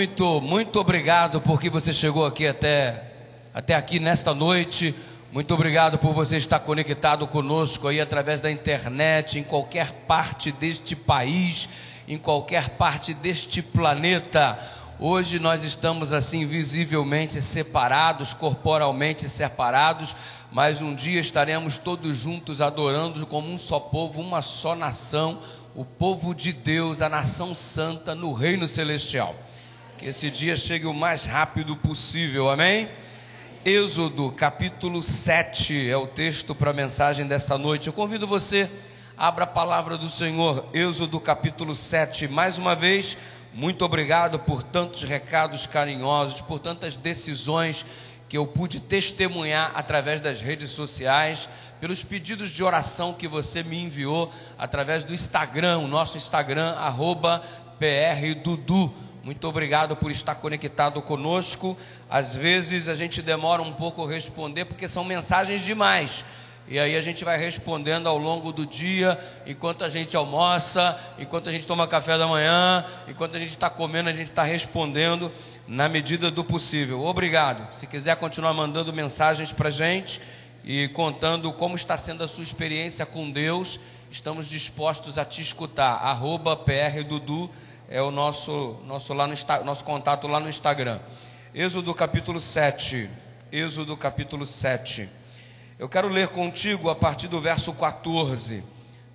Muito obrigado porque você chegou aqui até aqui nesta noite. Muito obrigado por você estar conectado conosco aí através da internet, em qualquer parte deste país, em qualquer parte deste planeta. Hoje nós estamos assim visivelmente separados, corporalmente separados, mas um dia estaremos todos juntos adorando como um só povo, uma só nação, o povo de Deus, a nação santa no reino celestial. Que esse dia chegue o mais rápido possível, amém? Êxodo capítulo 7 é o texto para a mensagem desta noite. Eu convido você, abra a palavra do Senhor, Êxodo capítulo 7. Mais uma vez, muito obrigado por tantos recados carinhosos, por tantas decisões que eu pude testemunhar através das redes sociais, pelos pedidos de oração que você me enviou através do Instagram, o nosso Instagram, @PRDudu. Muito obrigado por estar conectado conosco. Às vezes a gente demora um pouco a responder, porque são mensagens demais. E aí a gente vai respondendo ao longo do dia, enquanto a gente almoça, enquanto a gente toma café da manhã, enquanto a gente está comendo, a gente está respondendo na medida do possível. Obrigado. Se quiser continuar mandando mensagens para a gente e contando como está sendo a sua experiência com Deus, estamos dispostos a te escutar. @PRDudu é o nosso contato lá no Instagram. Êxodo capítulo 7. Êxodo capítulo 7. Eu quero ler contigo a partir do verso 14.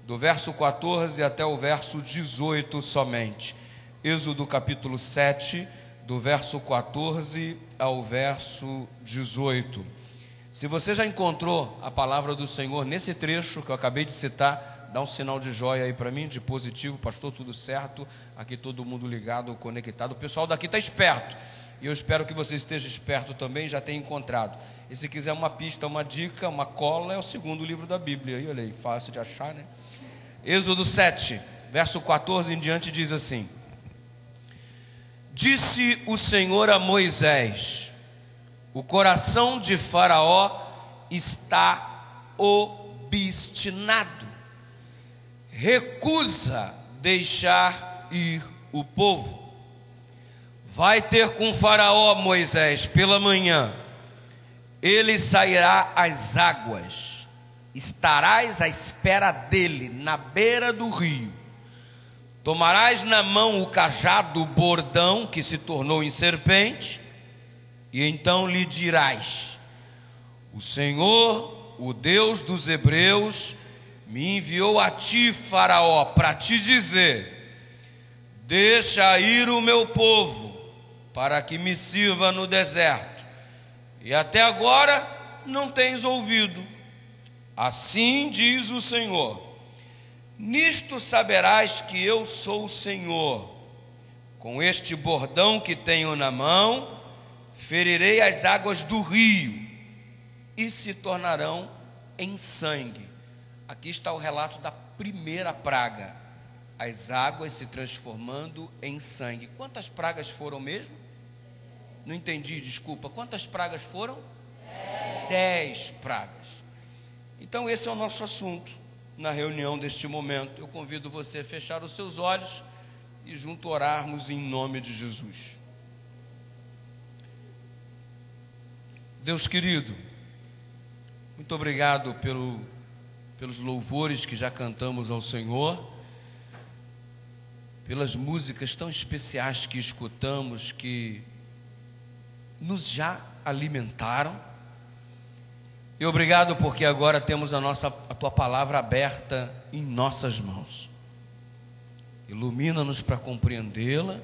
Do verso 14 até o verso 18 somente. Êxodo capítulo 7, do verso 14 ao verso 18. Se você já encontrou a palavra do Senhor nesse trecho que eu acabei de citar, dá um sinal de joia aí para mim, de positivo. Pastor, tudo certo? Aqui todo mundo ligado, conectado. O pessoal daqui está esperto. E eu espero que você esteja esperto também, já tenha encontrado. E se quiser uma pista, uma dica, uma cola, é o segundo livro da Bíblia. E olha aí, fácil de achar, né? Êxodo 7, verso 14 em diante diz assim: Disse o Senhor a Moisés: o coração de Faraó está obstinado, recusa deixar ir o povo. Vai ter com Faraó, Moisés, pela manhã. Ele sairá às águas. Estarás à espera dele, na beira do rio. Tomarás na mão o cajado, o bordão, que se tornou em serpente, e então lhe dirás: o Senhor, o Deus dos hebreus, me enviou a ti, Faraó, para te dizer: deixa ir o meu povo, para que me sirva no deserto. E até agora não tens ouvido. Assim diz o Senhor: nisto saberás que eu sou o Senhor. Com este bordão que tenho na mão, ferirei as águas do rio, e se tornarão em sangue. Aqui está o relato da primeira praga, as águas se transformando em sangue. Quantas pragas foram mesmo? Não entendi, desculpa. Quantas pragas foram? 10 pragas. Então esse é o nosso assunto na reunião deste momento. Eu convido você a fechar os seus olhos e junto orarmos em nome de Jesus. Deus querido, muito obrigado pelos louvores que já cantamos ao Senhor, pelas músicas tão especiais que escutamos, que nos já alimentaram. E obrigado porque agora temos a tua palavra aberta em nossas mãos. Ilumina-nos para compreendê-la,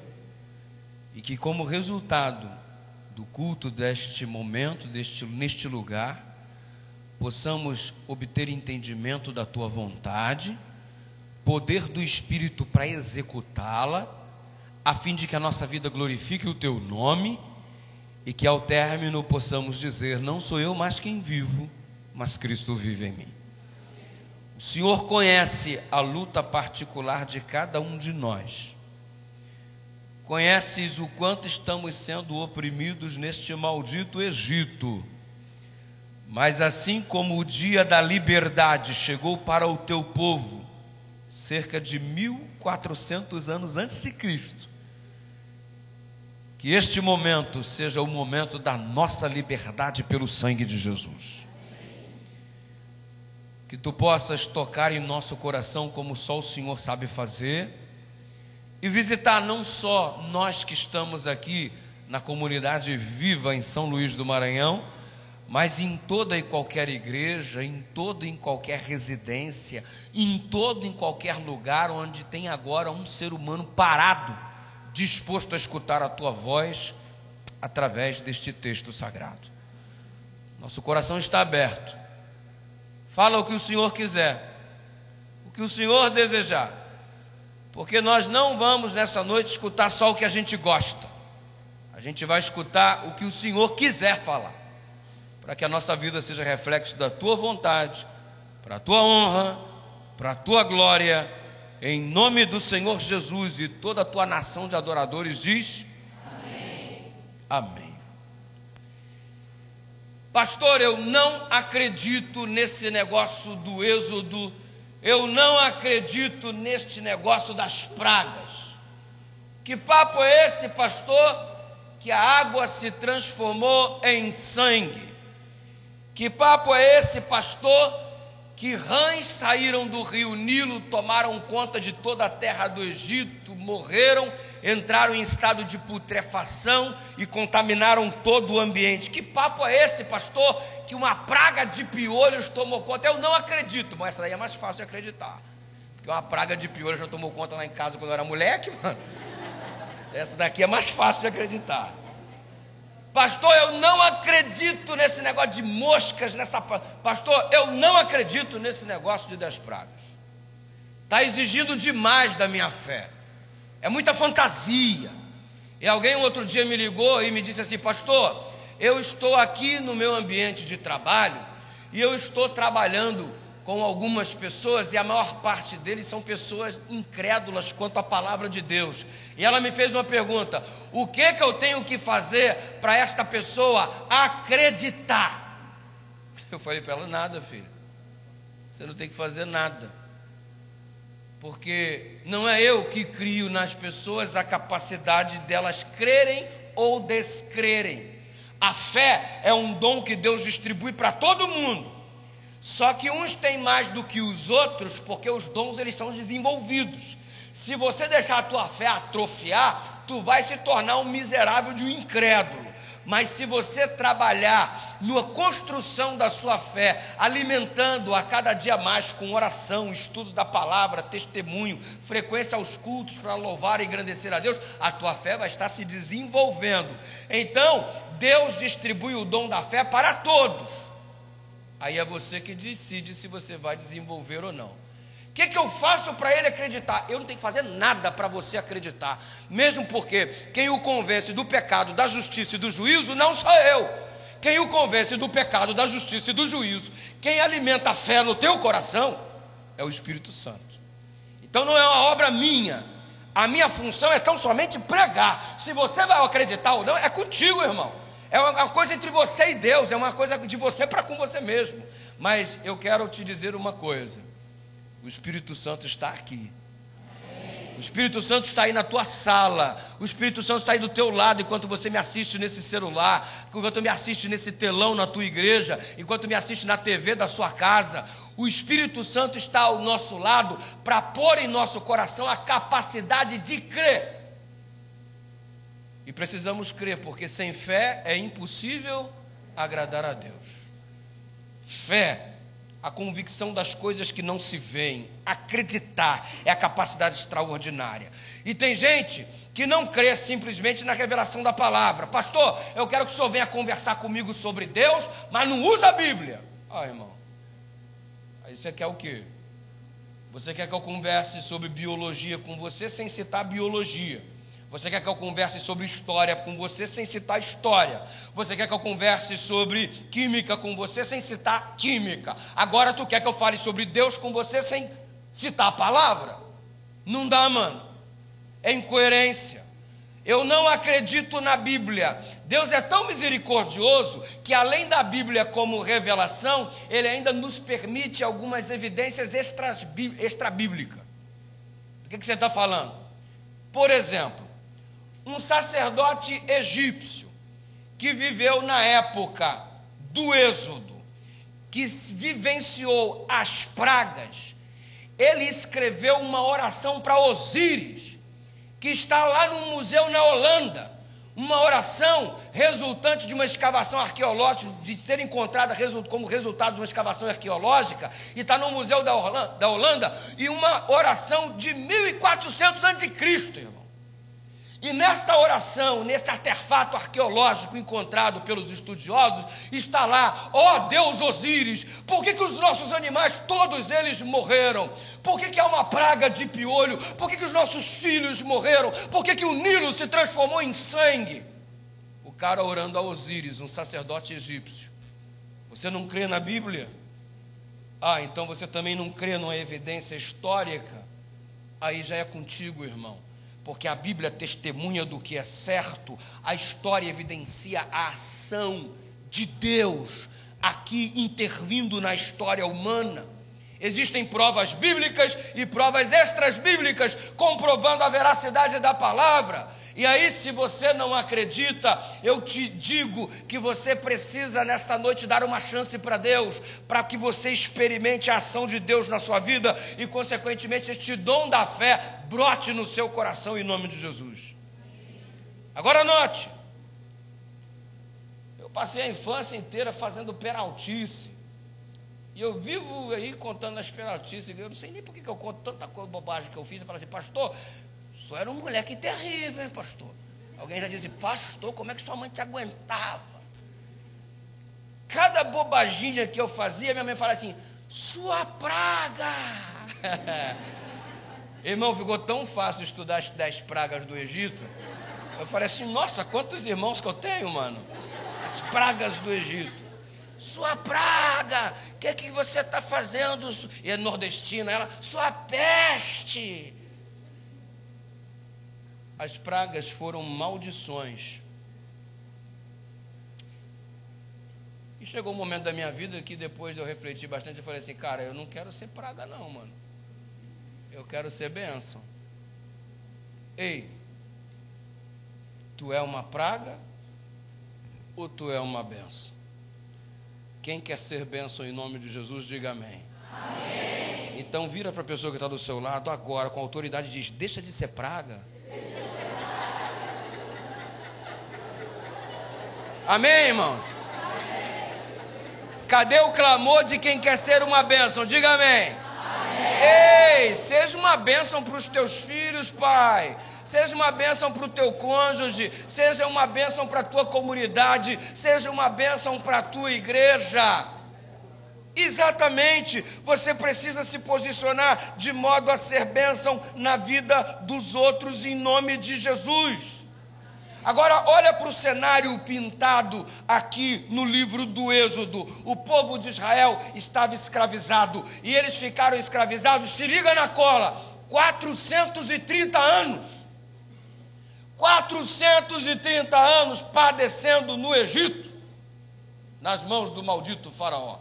e que como resultado do culto deste momento, neste lugar, possamos obter entendimento da tua vontade, poder do Espírito para executá-la, a fim de que a nossa vida glorifique o teu nome, e que ao término possamos dizer: não sou eu mais quem vivo, mas Cristo vive em mim. O Senhor conhece a luta particular de cada um de nós. Conheces o quanto estamos sendo oprimidos neste maldito Egito. Mas assim como o dia da liberdade chegou para o teu povo, cerca de 1400 anos antes de Cristo, Que este momento seja o momento da nossa liberdade pelo sangue de Jesus. Que tu possas tocar em nosso coração como só o Senhor sabe fazer, e visitar não só nós que estamos aqui na comunidade viva em São Luís do Maranhão, mas em toda e qualquer igreja, em toda e em qualquer residência, em todo e em qualquer lugar onde tem agora um ser humano parado, disposto a escutar a tua voz através deste texto sagrado. Nosso coração está aberto. Fala o que o Senhor quiser, o que o Senhor desejar, porque nós não vamos nessa noite escutar só o que a gente gosta. A gente vai escutar o que o Senhor quiser falar, para que a nossa vida seja reflexo da tua vontade, para a tua honra, para a tua glória, em nome do Senhor Jesus. E toda a tua nação de adoradores diz: amém. Amém. Pastor, eu não acredito nesse negócio do êxodo, eu não acredito neste negócio das pragas. Que papo é esse, pastor? Que a água se transformou em sangue. Que papo é esse, pastor? Que rãs saíram do rio Nilo, tomaram conta de toda a terra do Egito, morreram, entraram em estado de putrefação e contaminaram todo o ambiente. Que papo é esse, pastor? Que uma praga de piolhos tomou conta. Eu não acredito, mas essa daí é mais fácil de acreditar, porque uma praga de piolhos já tomou conta lá em casa quando eu era moleque, mano. Essa daqui é mais fácil de acreditar. Pastor, eu não acredito nesse negócio de moscas, pastor, eu não acredito nesse negócio de 10 pragas. Está exigindo demais da minha fé. É muita fantasia. E alguém outro dia me ligou e me disse assim: pastor, eu estou aqui no meu ambiente de trabalho e eu estou trabalhando com algumas pessoas, e a maior parte deles são pessoas incrédulas quanto à palavra de Deus. E ela me fez uma pergunta: o que eu tenho que fazer para esta pessoa acreditar? Eu falei para ela: nada, filho, você não tem que fazer nada, porque não é eu que crio nas pessoas a capacidade delas crerem ou descrerem. A fé é um dom que Deus distribui para todo mundo. Só que uns têm mais do que os outros, porque os dons eles são desenvolvidos. Se você deixar a tua fé atrofiar, tu vai se tornar um miserável de um incrédulo. Mas se você trabalhar na construção da sua fé, alimentando a cada dia mais com oração, estudo da palavra, testemunho, frequência aos cultos para louvar e engrandecer a Deus, a tua fé vai estar se desenvolvendo. Então, Deus distribui o dom da fé para todos. Aí é você que decide se você vai desenvolver ou não. O que eu faço para ele acreditar? Eu não tenho que fazer nada para você acreditar. Mesmo porque quem o convence do pecado, da justiça e do juízo não sou eu. Quem o convence do pecado, da justiça e do juízo, quem alimenta a fé no teu coração, é o Espírito Santo. Então não é uma obra minha. A minha função é tão somente pregar. Se você vai acreditar ou não, é contigo, irmão. É uma coisa entre você e Deus, é uma coisa de você para com você mesmo. Mas eu quero te dizer uma coisa: o Espírito Santo está aqui. O Espírito Santo está aí na tua sala. O Espírito Santo está aí do teu lado enquanto você me assiste nesse celular, enquanto me assiste nesse telão na tua igreja, enquanto me assiste na TV da sua casa. O Espírito Santo está ao nosso lado para pôr em nosso coração a capacidade de crer. E precisamos crer, porque sem fé é impossível agradar a Deus. Fé, a convicção das coisas que não se veem. Acreditar é a capacidade extraordinária. E tem gente que não crê simplesmente na revelação da palavra. Pastor, eu quero que o senhor venha conversar comigo sobre Deus, mas não usa a Bíblia. Ah, irmão, aí você quer o quê? Você quer que eu converse sobre biologia com você sem citar biologia? Você quer que eu converse sobre história com você sem citar história? Você quer que eu converse sobre química com você sem citar química? Agora tu quer que eu fale sobre Deus com você sem citar a palavra? Não dá, mano. É incoerência. Eu não acredito na Bíblia. Deus é tão misericordioso que, além da Bíblia como revelação, Ele ainda nos permite algumas evidências extrabíblicas. Do que você está falando? Por exemplo, um sacerdote egípcio que viveu na época do Êxodo, que vivenciou as pragas, ele escreveu uma oração para Osíris, que está lá no museu na Holanda, uma oração resultante de uma escavação arqueológica, de ser encontrada como resultado de uma escavação arqueológica, e está no museu da Holanda, e uma oração de 1400 a.C., irmão. E nesta oração, neste artefato arqueológico encontrado pelos estudiosos, está lá: ó Deus Osíris, por que os nossos animais, todos eles morreram? Por que há uma praga de piolho? Por que os nossos filhos morreram? Por que o Nilo se transformou em sangue? O cara orando a Osíris, um sacerdote egípcio. Você não crê na Bíblia? Então você também não crê numa evidência histórica? Aí já é contigo, irmão. Porque a Bíblia testemunha do que é certo, a história evidencia a ação de Deus aqui intervindo na história humana. Existem provas bíblicas e provas extras-bíblicas comprovando a veracidade da palavra. E aí, se você não acredita, eu te digo que você precisa nesta noite dar uma chance para Deus, para que você experimente a ação de Deus na sua vida e, consequentemente, este dom da fé brote no seu coração em nome de Jesus. Agora note, eu passei a infância inteira fazendo peraltice, e eu vivo aí contando as peraltices. Eu não sei nem por que eu conto tanta bobagem que eu fiz. Eu falo assim: pastor, só era um moleque terrível, hein, pastor? Alguém já disse: pastor, como é que sua mãe te aguentava? Cada bobaginha que eu fazia, minha mãe fala assim: sua praga. Irmão, ficou tão fácil estudar as 10 pragas do Egito. Eu falei assim: nossa, quantos irmãos que eu tenho, mano? As pragas do Egito. Sua praga, o que você está fazendo? E é nordestina, ela: sua peste. As pragas foram maldições. E chegou um momento da minha vida que, depois de eu refletir bastante, eu falei assim: cara, eu não quero ser praga não, mano. Eu quero ser bênção. Ei, tu é uma praga ou tu é uma bênção? Quem quer ser bênção em nome de Jesus, diga amém. Amém. Então vira para a pessoa que está do seu lado agora, com autoridade, e diz: deixa de ser praga. Amém, irmãos? Amém. Cadê o clamor de quem quer ser uma bênção? Diga amém. Amém. Ei, seja uma bênção para os teus filhos, pai. Seja uma bênção para o teu cônjuge. Seja uma bênção para a tua comunidade. Seja uma bênção para a tua igreja. Exatamente, você precisa se posicionar de modo a ser bênção na vida dos outros em nome de Jesus. Agora olha para o cenário pintado aqui no livro do Êxodo. O povo de Israel estava escravizado e eles ficaram escravizados, se liga na cola, 430 anos. 430 anos padecendo no Egito, nas mãos do maldito faraó.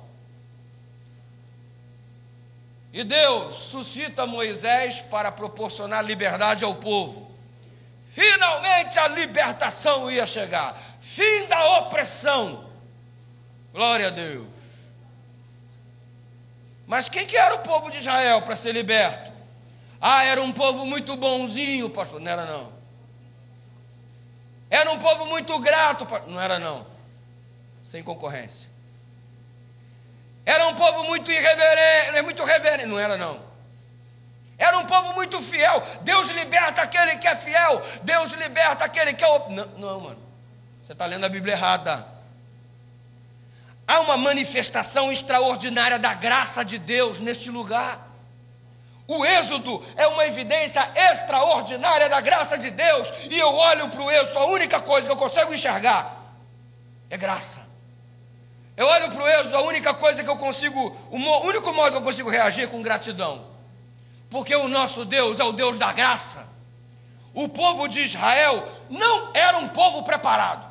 E Deus suscita Moisés para proporcionar liberdade ao povo. Finalmente a libertação ia chegar. Fim da opressão. Glória a Deus. Mas quem que era o povo de Israel para ser liberto? Era um povo muito bonzinho, pastor. Não era não. Era um povo muito grato, pastor. Não era não. Sem concorrência. Era um povo muito reverente. Não era não. Era um povo muito fiel. Deus liberta aquele que é fiel. Deus liberta aquele que é... Não, mano. Você está lendo a Bíblia errada. Há uma manifestação extraordinária da graça de Deus neste lugar. O Êxodo é uma evidência extraordinária da graça de Deus. E eu olho para o Êxodo, a única coisa que eu consigo enxergar é graça. Eu olho para o Êxodo, a única coisa que eu consigo, o único modo que eu consigo reagir é com gratidão. Porque o nosso Deus é o Deus da graça. O povo de Israel não era um povo preparado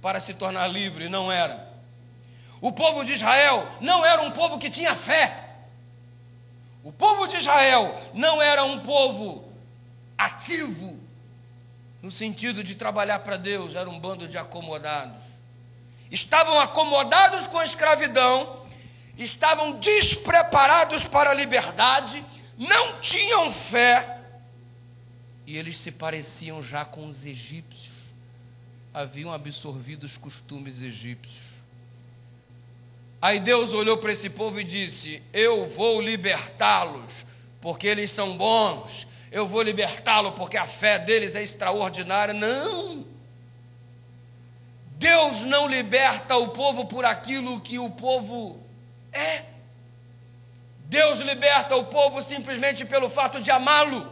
para se tornar livre, não era. O povo de Israel não era um povo que tinha fé. O povo de Israel não era um povo ativo. no sentido de trabalhar para Deus, era um bando de acomodados. Estavam acomodados com a escravidão, estavam despreparados para a liberdade, não tinham fé, e eles se pareciam já com os egípcios, haviam absorvido os costumes egípcios. Aí Deus olhou para esse povo e disse: eu vou libertá-los, porque eles são bons, eu vou libertá-los porque a fé deles é extraordinária. Não! Deus não liberta o povo por aquilo que o povo é. Deus liberta o povo simplesmente pelo fato de amá-lo.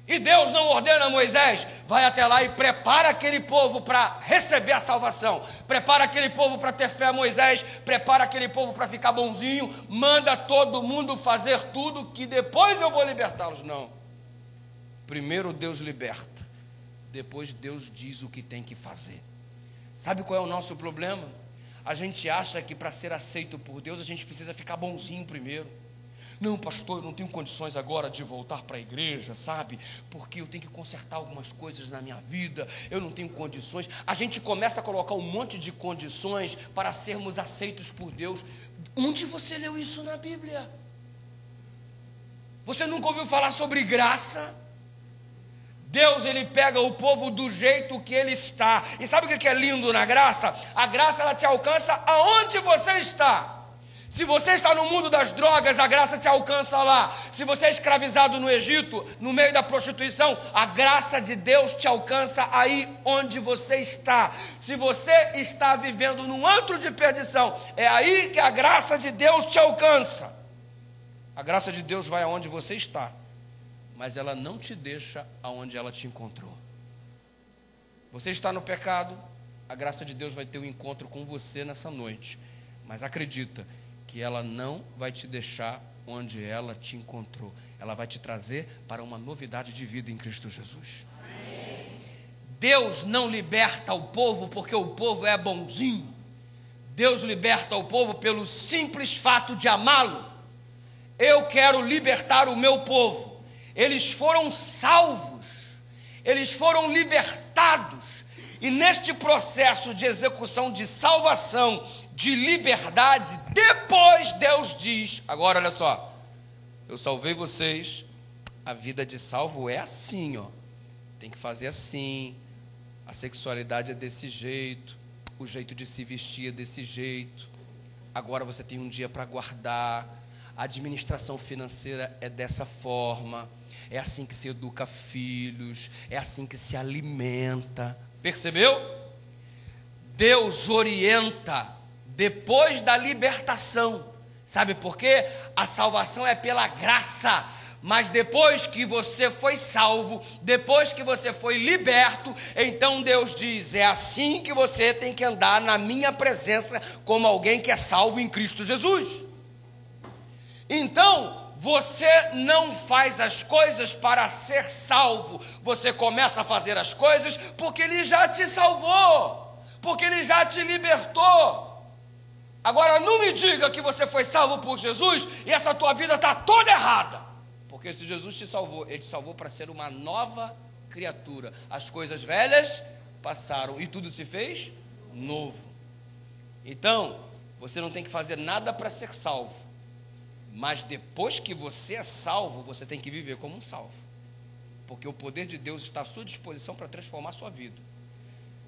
E Deus não ordena a Moisés: vai até lá e prepara aquele povo para receber a salvação. Prepara aquele povo para ter fé. Moisés, prepara aquele povo para ficar bonzinho. Manda todo mundo fazer tudo que depois eu vou libertá-los. Não. Primeiro Deus liberta. Depois Deus diz o que tem que fazer. Sabe qual é o nosso problema? A gente acha que para ser aceito por Deus a gente precisa ficar bonzinho primeiro. Não, pastor, eu não tenho condições agora de voltar para a igreja, sabe? Porque eu tenho que consertar algumas coisas na minha vida, eu não tenho condições. A gente começa a colocar um monte de condições para sermos aceitos por Deus. Onde você leu isso na Bíblia? Você nunca ouviu falar sobre graça? Deus, ele pega o povo do jeito que ele está. E sabe o que é lindo na graça? A graça, ela te alcança aonde você está. Se você está no mundo das drogas, a graça te alcança lá. Se você é escravizado no Egito, no meio da prostituição, a graça de Deus te alcança aí onde você está. Se você está vivendo num antro de perdição, é aí que a graça de Deus te alcança. A graça de Deus vai aonde você está, mas ela não te deixa aonde ela te encontrou. Você está no pecado, a graça de Deus vai ter um encontro com você nessa noite. Mas acredita que ela não vai te deixar onde ela te encontrou. Ela vai te trazer para uma novidade de vida em Cristo Jesus. Amém. Deus não liberta o povo porque o povo é bonzinho. Deus liberta o povo pelo simples fato de amá-lo. Eu quero libertar o meu povo. Eles foram salvos. Eles foram libertados. E neste processo de execução de salvação, de liberdade, depois Deus diz: agora olha só, eu salvei vocês, a vida de salvo é assim, ó, tem que fazer assim, a sexualidade é desse jeito, o jeito de se vestir é desse jeito, agora você tem um dia para guardar, a administração financeira é dessa forma, é assim que se educa filhos, é assim que se alimenta. Percebeu? Deus orienta depois da libertação. Sabe por quê? A salvação é pela graça. Mas depois que você foi salvo, depois que você foi liberto, então Deus diz: é assim que você tem que andar na minha presença, como alguém que é salvo em Cristo Jesus. Então, você não faz as coisas para ser salvo. Você começa a fazer as coisas porque Ele já te salvou, porque Ele já te libertou. Agora, não me diga que você foi salvo por Jesus e essa tua vida está toda errada. Porque se Jesus te salvou, Ele te salvou para ser uma nova criatura. As coisas velhas passaram e tudo se fez novo. Então, você não tem que fazer nada para ser salvo. Mas depois que você é salvo, você tem que viver como um salvo. Porque o poder de Deus está à sua disposição para transformar a sua vida.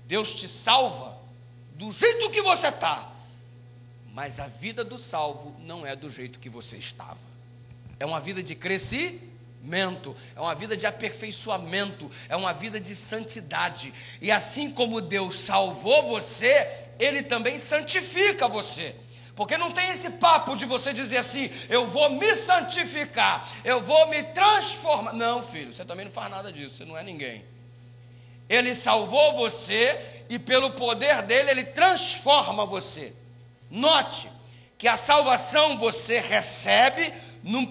Deus te salva do jeito que você está. Mas a vida do salvo não é do jeito que você estava. É uma vida de crescimento, é uma vida de aperfeiçoamento, é uma vida de santidade. E assim como Deus salvou você, Ele também santifica você. Porque não tem esse papo de você dizer assim: eu vou me santificar, eu vou me transformar. Não, filho, você também não faz nada disso, você não é ninguém. Ele salvou você e pelo poder dele, Ele transforma você. Note que a salvação você recebe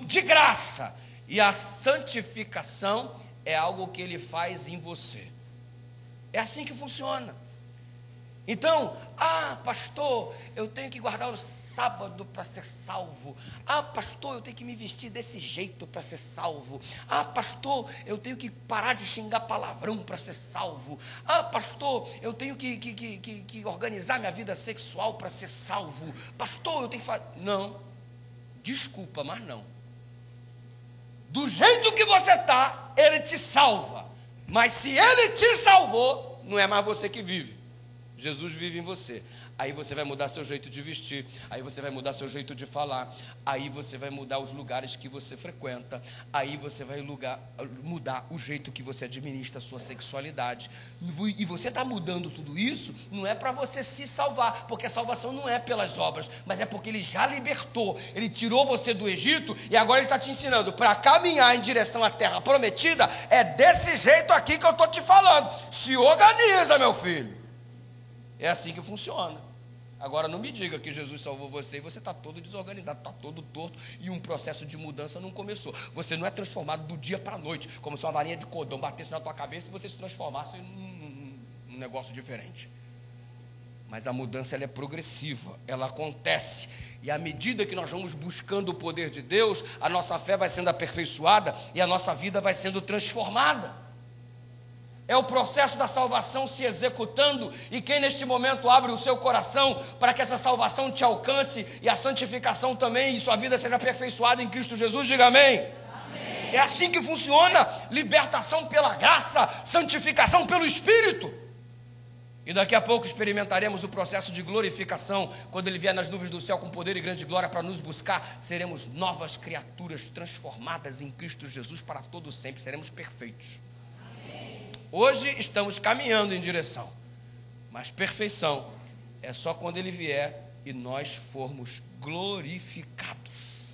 de graça, e a santificação é algo que Ele faz em você. É assim que funciona. Então, pastor, eu tenho que guardar o sábado para ser salvo. Pastor, eu tenho que me vestir desse jeito para ser salvo. Pastor, eu tenho que parar de xingar palavrão para ser salvo. Pastor, eu tenho que organizar minha vida sexual para ser salvo. Pastor, eu tenho que fazer... Não, desculpa, mas não. Do jeito que você está, Ele te salva. Mas se Ele te salvou, não é mais você que vive. Jesus vive em você. Aí você vai mudar seu jeito de vestir, aí você vai mudar seu jeito de falar, aí você vai mudar os lugares que você frequenta, aí você vai mudar o jeito que você administra a sua sexualidade. E você está mudando tudo isso, não é para você se salvar, porque a salvação não é pelas obras, mas é porque Ele já libertou. Ele tirou você do Egito e agora Ele está te ensinando para caminhar em direção à terra prometida. É desse jeito aqui que eu estou te falando. Se organiza, meu filho. É assim que funciona. Agora não me diga que Jesus salvou você e você está todo desorganizado, está todo torto e um processo de mudança não começou. Você não é transformado do dia para a noite, como se uma varinha de cordão batesse na tua cabeça e você se transformasse num negócio diferente. Mas a mudança ela é progressiva, ela acontece. E à medida que nós vamos buscando o poder de Deus, a nossa fé vai sendo aperfeiçoada e a nossa vida vai sendo transformada. É o processo da salvação se executando, e quem neste momento abre o seu coração para que essa salvação te alcance e a santificação também, e sua vida seja aperfeiçoada em Cristo Jesus, diga amém. Amém. É assim que funciona: libertação pela graça, santificação pelo Espírito. E daqui a pouco experimentaremos o processo de glorificação, quando Ele vier nas nuvens do céu com poder e grande glória para nos buscar. Seremos novas criaturas transformadas em Cristo Jesus para todo sempre, seremos perfeitos. Hoje estamos caminhando em direção, mas perfeição é só quando Ele vier e nós formos glorificados.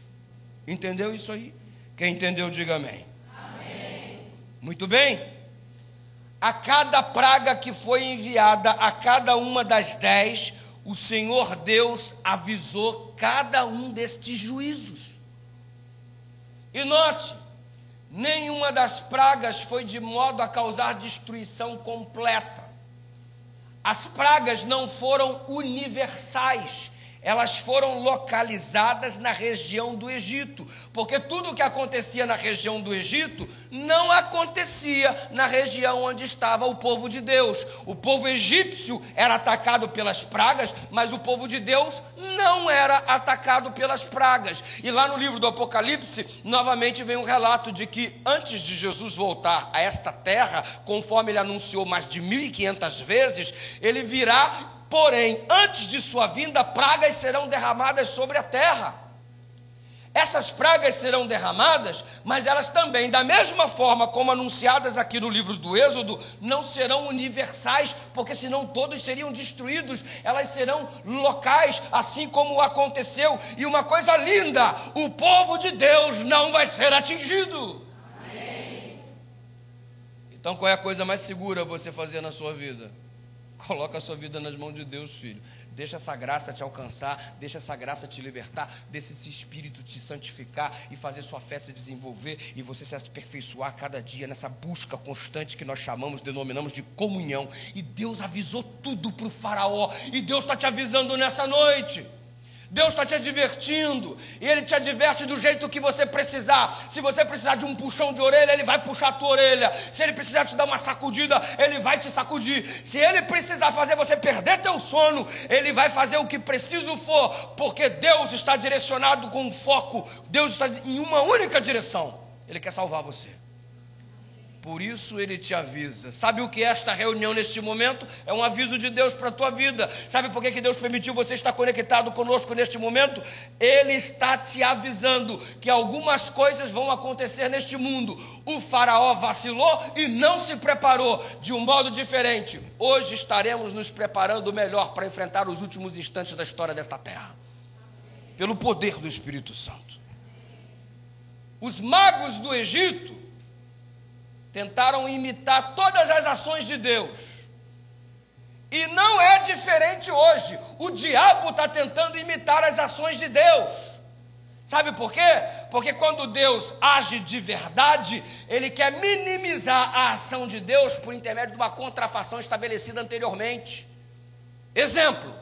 Entendeu isso aí? Quem entendeu, diga amém. Amém. Muito bem. A cada praga que foi enviada, a cada uma das 10, o Senhor Deus avisou cada um destes juízos. E note, nenhuma das pragas foi de modo a causar destruição completa. As pragas não foram universais, elas foram localizadas na região do Egito, porque tudo o que acontecia na região do Egito não acontecia na região onde estava o povo de Deus. O povo egípcio era atacado pelas pragas, mas o povo de Deus não era atacado pelas pragas. E lá no livro do Apocalipse, novamente vem um relato de que antes de Jesus voltar a esta terra, conforme Ele anunciou mais de 1.500 vezes, Ele virá. Porém, antes de sua vinda, pragas serão derramadas sobre a terra. Essas pragas serão derramadas, mas elas também, da mesma forma como anunciadas aqui no livro do Êxodo, não serão universais, porque senão todos seriam destruídos. Elas serão locais, assim como aconteceu. E uma coisa linda, o povo de Deus não vai ser atingido. Amém. Então qual é a coisa mais segura você fazer na sua vida? Coloca a sua vida nas mãos de Deus, filho. Deixa essa graça te alcançar, deixa essa graça te libertar, deixa esse Espírito te santificar e fazer sua fé se desenvolver e você se aperfeiçoar cada dia nessa busca constante que nós denominamos de comunhão. E Deus avisou tudo para o faraó, e Deus está te avisando nessa noite. Deus está te advertindo, e Ele te adverte do jeito que você precisar. Se você precisar de um puxão de orelha, Ele vai puxar a tua orelha. Se Ele precisar te dar uma sacudida, Ele vai te sacudir. Se Ele precisar fazer você perder teu sono, Ele vai fazer o que preciso for, porque Deus está direcionado com foco. Deus está em uma única direção. Ele quer salvar você. Por isso Ele te avisa. Sabe o que é esta reunião neste momento? É um aviso de Deus para a tua vida. Sabe por que Deus permitiu você estar conectado conosco neste momento? Ele está te avisando que algumas coisas vão acontecer neste mundo. O faraó vacilou e não se preparou de um modo diferente. Hoje estaremos nos preparando melhor para enfrentar os últimos instantes da história desta terra. Pelo poder do Espírito Santo. Os magos do Egito tentaram imitar todas as ações de Deus. E não é diferente hoje. O diabo está tentando imitar as ações de Deus. Sabe por quê? Porque quando Deus age de verdade, Ele quer minimizar a ação de Deus por intermédio de uma contrafação estabelecida anteriormente. Exemplo,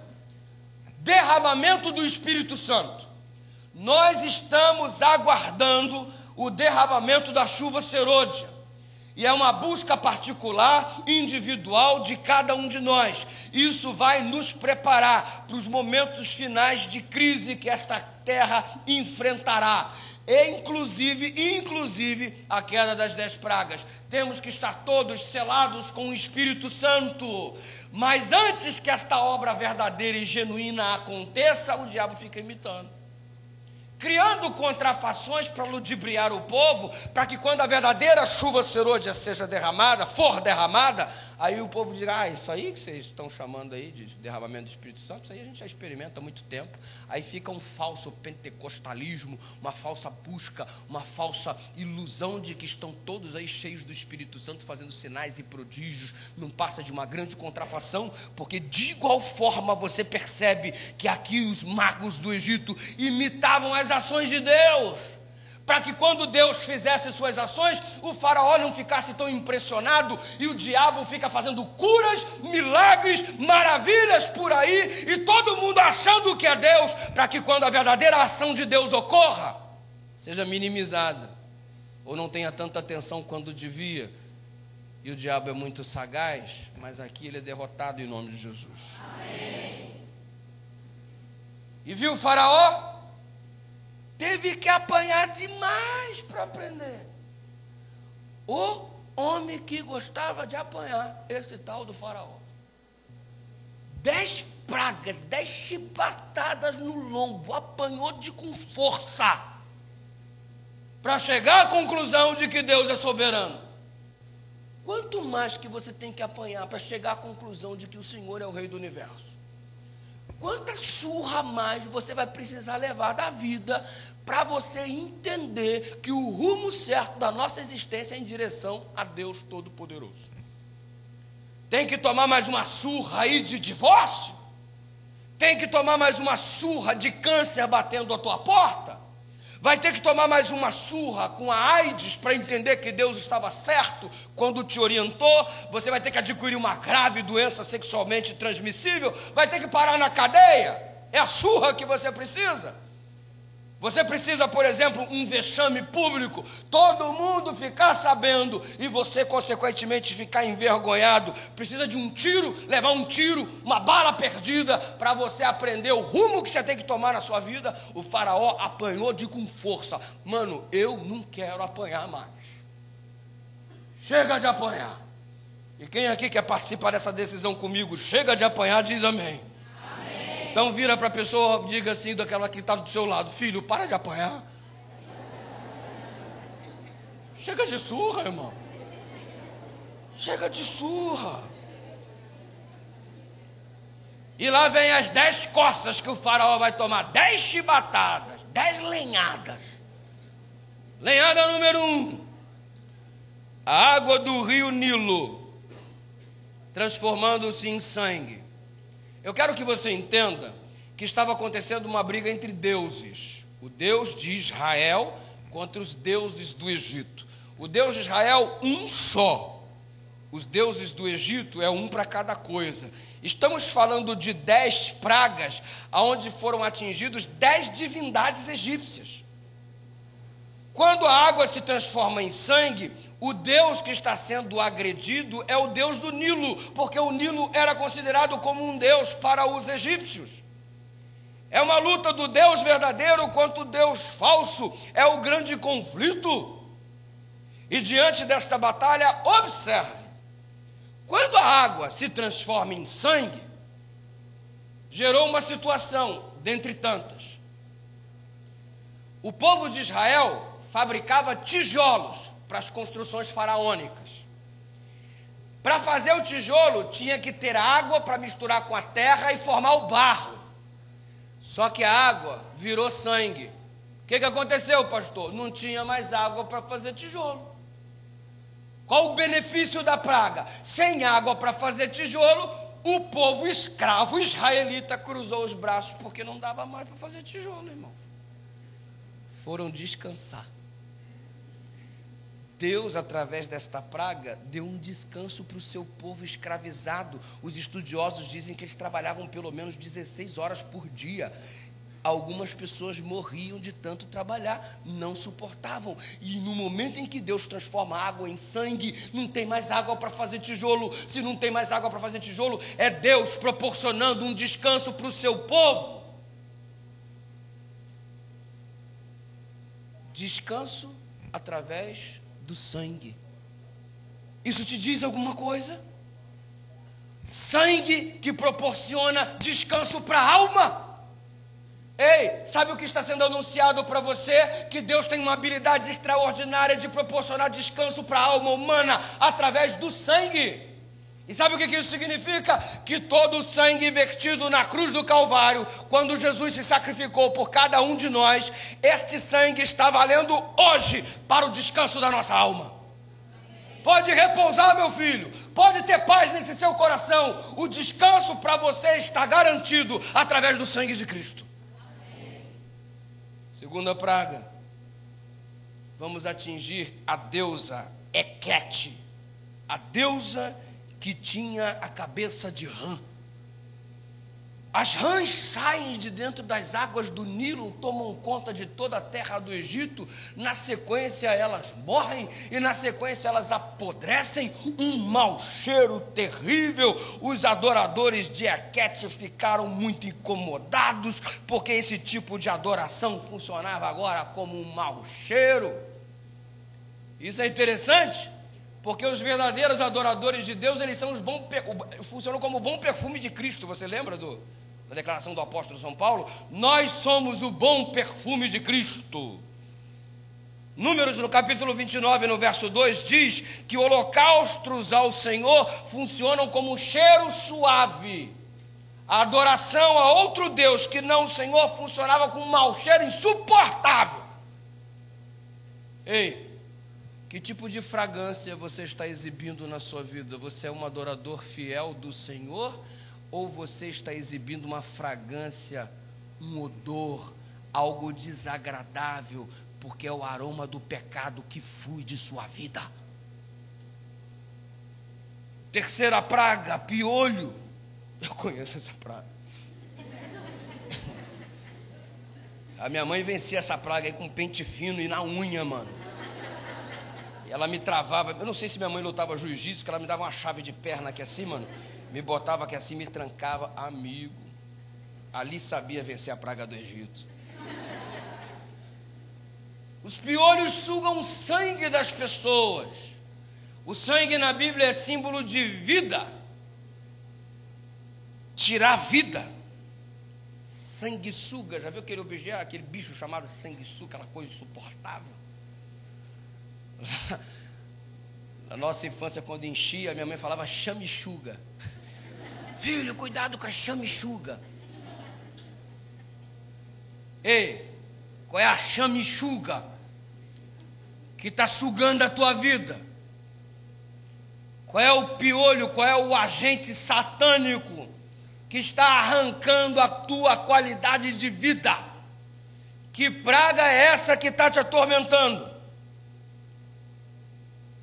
derramamento do Espírito Santo. Nós estamos aguardando o derramamento da chuva serôdia. E é uma busca particular, individual de cada um de nós. Isso vai nos preparar para os momentos finais de crise que esta terra enfrentará. E inclusive a queda das 10 pragas. Temos que estar todos selados com o Espírito Santo. Mas antes que esta obra verdadeira e genuína aconteça, o diabo fica imitando, criando contrafações para ludibriar o povo, para que quando a verdadeira chuva serôdia seja derramada, for derramada, aí o povo dirá: isso aí que vocês estão chamando aí de derramamento do Espírito Santo, isso aí a gente já experimenta há muito tempo. Aí fica um falso pentecostalismo, uma falsa busca, uma falsa ilusão de que estão todos aí cheios do Espírito Santo, fazendo sinais e prodígios. Não passa de uma grande contrafação, porque de igual forma você percebe que aqui os magos do Egito imitavam as ações de Deus, para que quando Deus fizesse suas ações, o faraó não ficasse tão impressionado, e o diabo fica fazendo curas, milagres, maravilhas por aí, e todo mundo achando que é Deus, para que quando a verdadeira ação de Deus ocorra, seja minimizada, ou não tenha tanta atenção quando devia. E o diabo é muito sagaz, mas aqui ele é derrotado em nome de Jesus. Amém. E viu o faraó? Teve que apanhar demais para aprender. O homem que gostava de apanhar, esse tal do faraó. 10 pragas, 10 chibatadas no lombo, apanhou com força, para chegar à conclusão de que Deus é soberano. Quanto mais que você tem que apanhar para chegar à conclusão de que o Senhor é o Rei do Universo? Quanta surra mais você vai precisar levar da vida para você entender que o rumo certo da nossa existência é em direção a Deus Todo-Poderoso? Tem que tomar mais uma surra aí de divórcio? Tem que tomar mais uma surra de câncer batendo a tua porta? Vai ter que tomar mais uma surra com a AIDS para entender que Deus estava certo quando te orientou? Você vai ter que adquirir uma grave doença sexualmente transmissível? Vai ter que parar na cadeia? É a surra que você precisa? Você precisa, por exemplo, um vexame público, todo mundo ficar sabendo e você, consequentemente, ficar envergonhado. Precisa de um tiro, levar um tiro, uma bala perdida, para você aprender o rumo que você tem que tomar na sua vida. O faraó apanhou com força. Mano, eu não quero apanhar mais. Chega de apanhar. E quem aqui quer participar dessa decisão comigo, chega de apanhar, diz amém. Então vira para a pessoa, diga assim, daquela que está do seu lado: filho, para de apanhar. Chega de surra, irmão. Chega de surra. E lá vem as 10 coças que o faraó vai tomar. 10 chibatadas, 10 lenhadas. Lenhada número 1. A água do rio Nilo, transformando-se em sangue. Eu quero que você entenda que estava acontecendo uma briga entre deuses. O Deus de Israel contra os deuses do Egito. O Deus de Israel, um só. Os deuses do Egito é um para cada coisa. Estamos falando de 10 pragas, onde foram atingidos 10 divindades egípcias. Quando a água se transforma em sangue, o Deus que está sendo agredido é o Deus do Nilo, porque o Nilo era considerado como um Deus para os egípcios. É uma luta do Deus verdadeiro contra o Deus falso, é o grande conflito. E diante desta batalha, observe, quando a água se transforma em sangue, gerou uma situação dentre tantas. O povo de Israel fabricava tijolos para as construções faraônicas. Para fazer o tijolo, tinha que ter água para misturar com a terra e formar o barro. Só que a água virou sangue. O que aconteceu, pastor? Não tinha mais água para fazer tijolo. Qual o benefício da praga? Sem água para fazer tijolo, o povo escravo israelita cruzou os braços, porque não dava mais para fazer tijolo, irmãos. Foram descansar. Deus, através desta praga, deu um descanso para o seu povo escravizado. Os estudiosos dizem que eles trabalhavam pelo menos 16 horas por dia. Algumas pessoas morriam de tanto trabalhar, não suportavam. E no momento em que Deus transforma água em sangue, não tem mais água para fazer tijolo. Se não tem mais água para fazer tijolo, é Deus proporcionando um descanso para o seu povo. Descanso através do sangue. Isso te diz alguma coisa? Sangue que proporciona descanso para a alma. Ei, sabe o que está sendo anunciado para você? Que Deus tem uma habilidade extraordinária de proporcionar descanso para a alma humana através do sangue. E sabe o que isso significa? Que todo o sangue vertido na cruz do Calvário, quando Jesus se sacrificou por cada um de nós, este sangue está valendo hoje para o descanso da nossa alma. Pode repousar, meu filho, pode ter paz nesse seu coração. O descanso para você está garantido através do sangue de Cristo. Segunda praga, vamos atingir a deusa Hequete, a deusa que tinha a cabeça de rã. As rãs saem de dentro das águas do Nilo, tomam conta de toda a terra do Egito. Na sequência elas morrem e na sequência elas apodrecem. Um mau cheiro terrível. Os adoradores de Hequete ficaram muito incomodados, porque esse tipo de adoração funcionava agora como um mau cheiro. Isso é interessante, porque os verdadeiros adoradores de Deus, eles são funcionam como o bom perfume de Cristo. Você lembra da declaração do apóstolo São Paulo? Nós somos o bom perfume de Cristo. Números, no capítulo 29, no verso 2, diz que holocaustos ao Senhor funcionam como um cheiro suave. A adoração a outro Deus que não o Senhor funcionava com um mau cheiro insuportável. Ei, que tipo de fragrância você está exibindo na sua vida? Você é um adorador fiel do Senhor? Ou você está exibindo uma fragrância, um odor, algo desagradável, porque é o aroma do pecado que flui de sua vida? Terceira praga, piolho. Eu conheço essa praga. A minha mãe vencia essa praga aí com pente fino e na unha, mano. E ela me travava. Eu não sei se minha mãe lutava jiu-jitsu, que ela me dava uma chave de perna aqui assim, mano. Me botava aqui assim, me trancava. Amigo, ali sabia vencer a praga do Egito. Os piolhos sugam o sangue das pessoas. O sangue na Bíblia é símbolo de vida. Tirar a vida. Sanguessuga, já viu aquele objeto, aquele bicho chamado sanguessuga, aquela coisa insuportável? Na nossa infância, quando enchia, minha mãe falava chamichuga. Filho, cuidado com a chamichuga. Ei, qual é a chamichuga que está sugando a tua vida? Qual é o piolho, qual é o agente satânico que está arrancando a tua qualidade de vida? Que praga é essa que está te atormentando?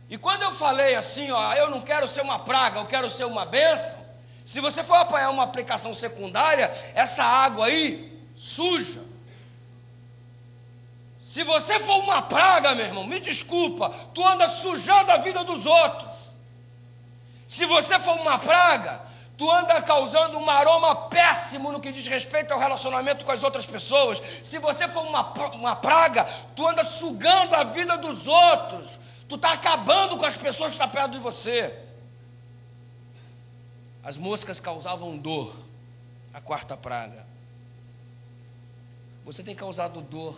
E quando eu falei assim, eu não quero ser uma praga, eu quero ser uma bênção. Se você for apanhar uma aplicação secundária, essa água aí suja. Se você for uma praga, meu irmão, me desculpa, tu anda sujando a vida dos outros. Se você for uma praga, tu anda causando um aroma péssimo no que diz respeito ao relacionamento com as outras pessoas. Se você for uma praga, tu anda sugando a vida dos outros. Tu está acabando com as pessoas que estão perto de você. As moscas causavam dor. A quarta praga. Você tem causado dor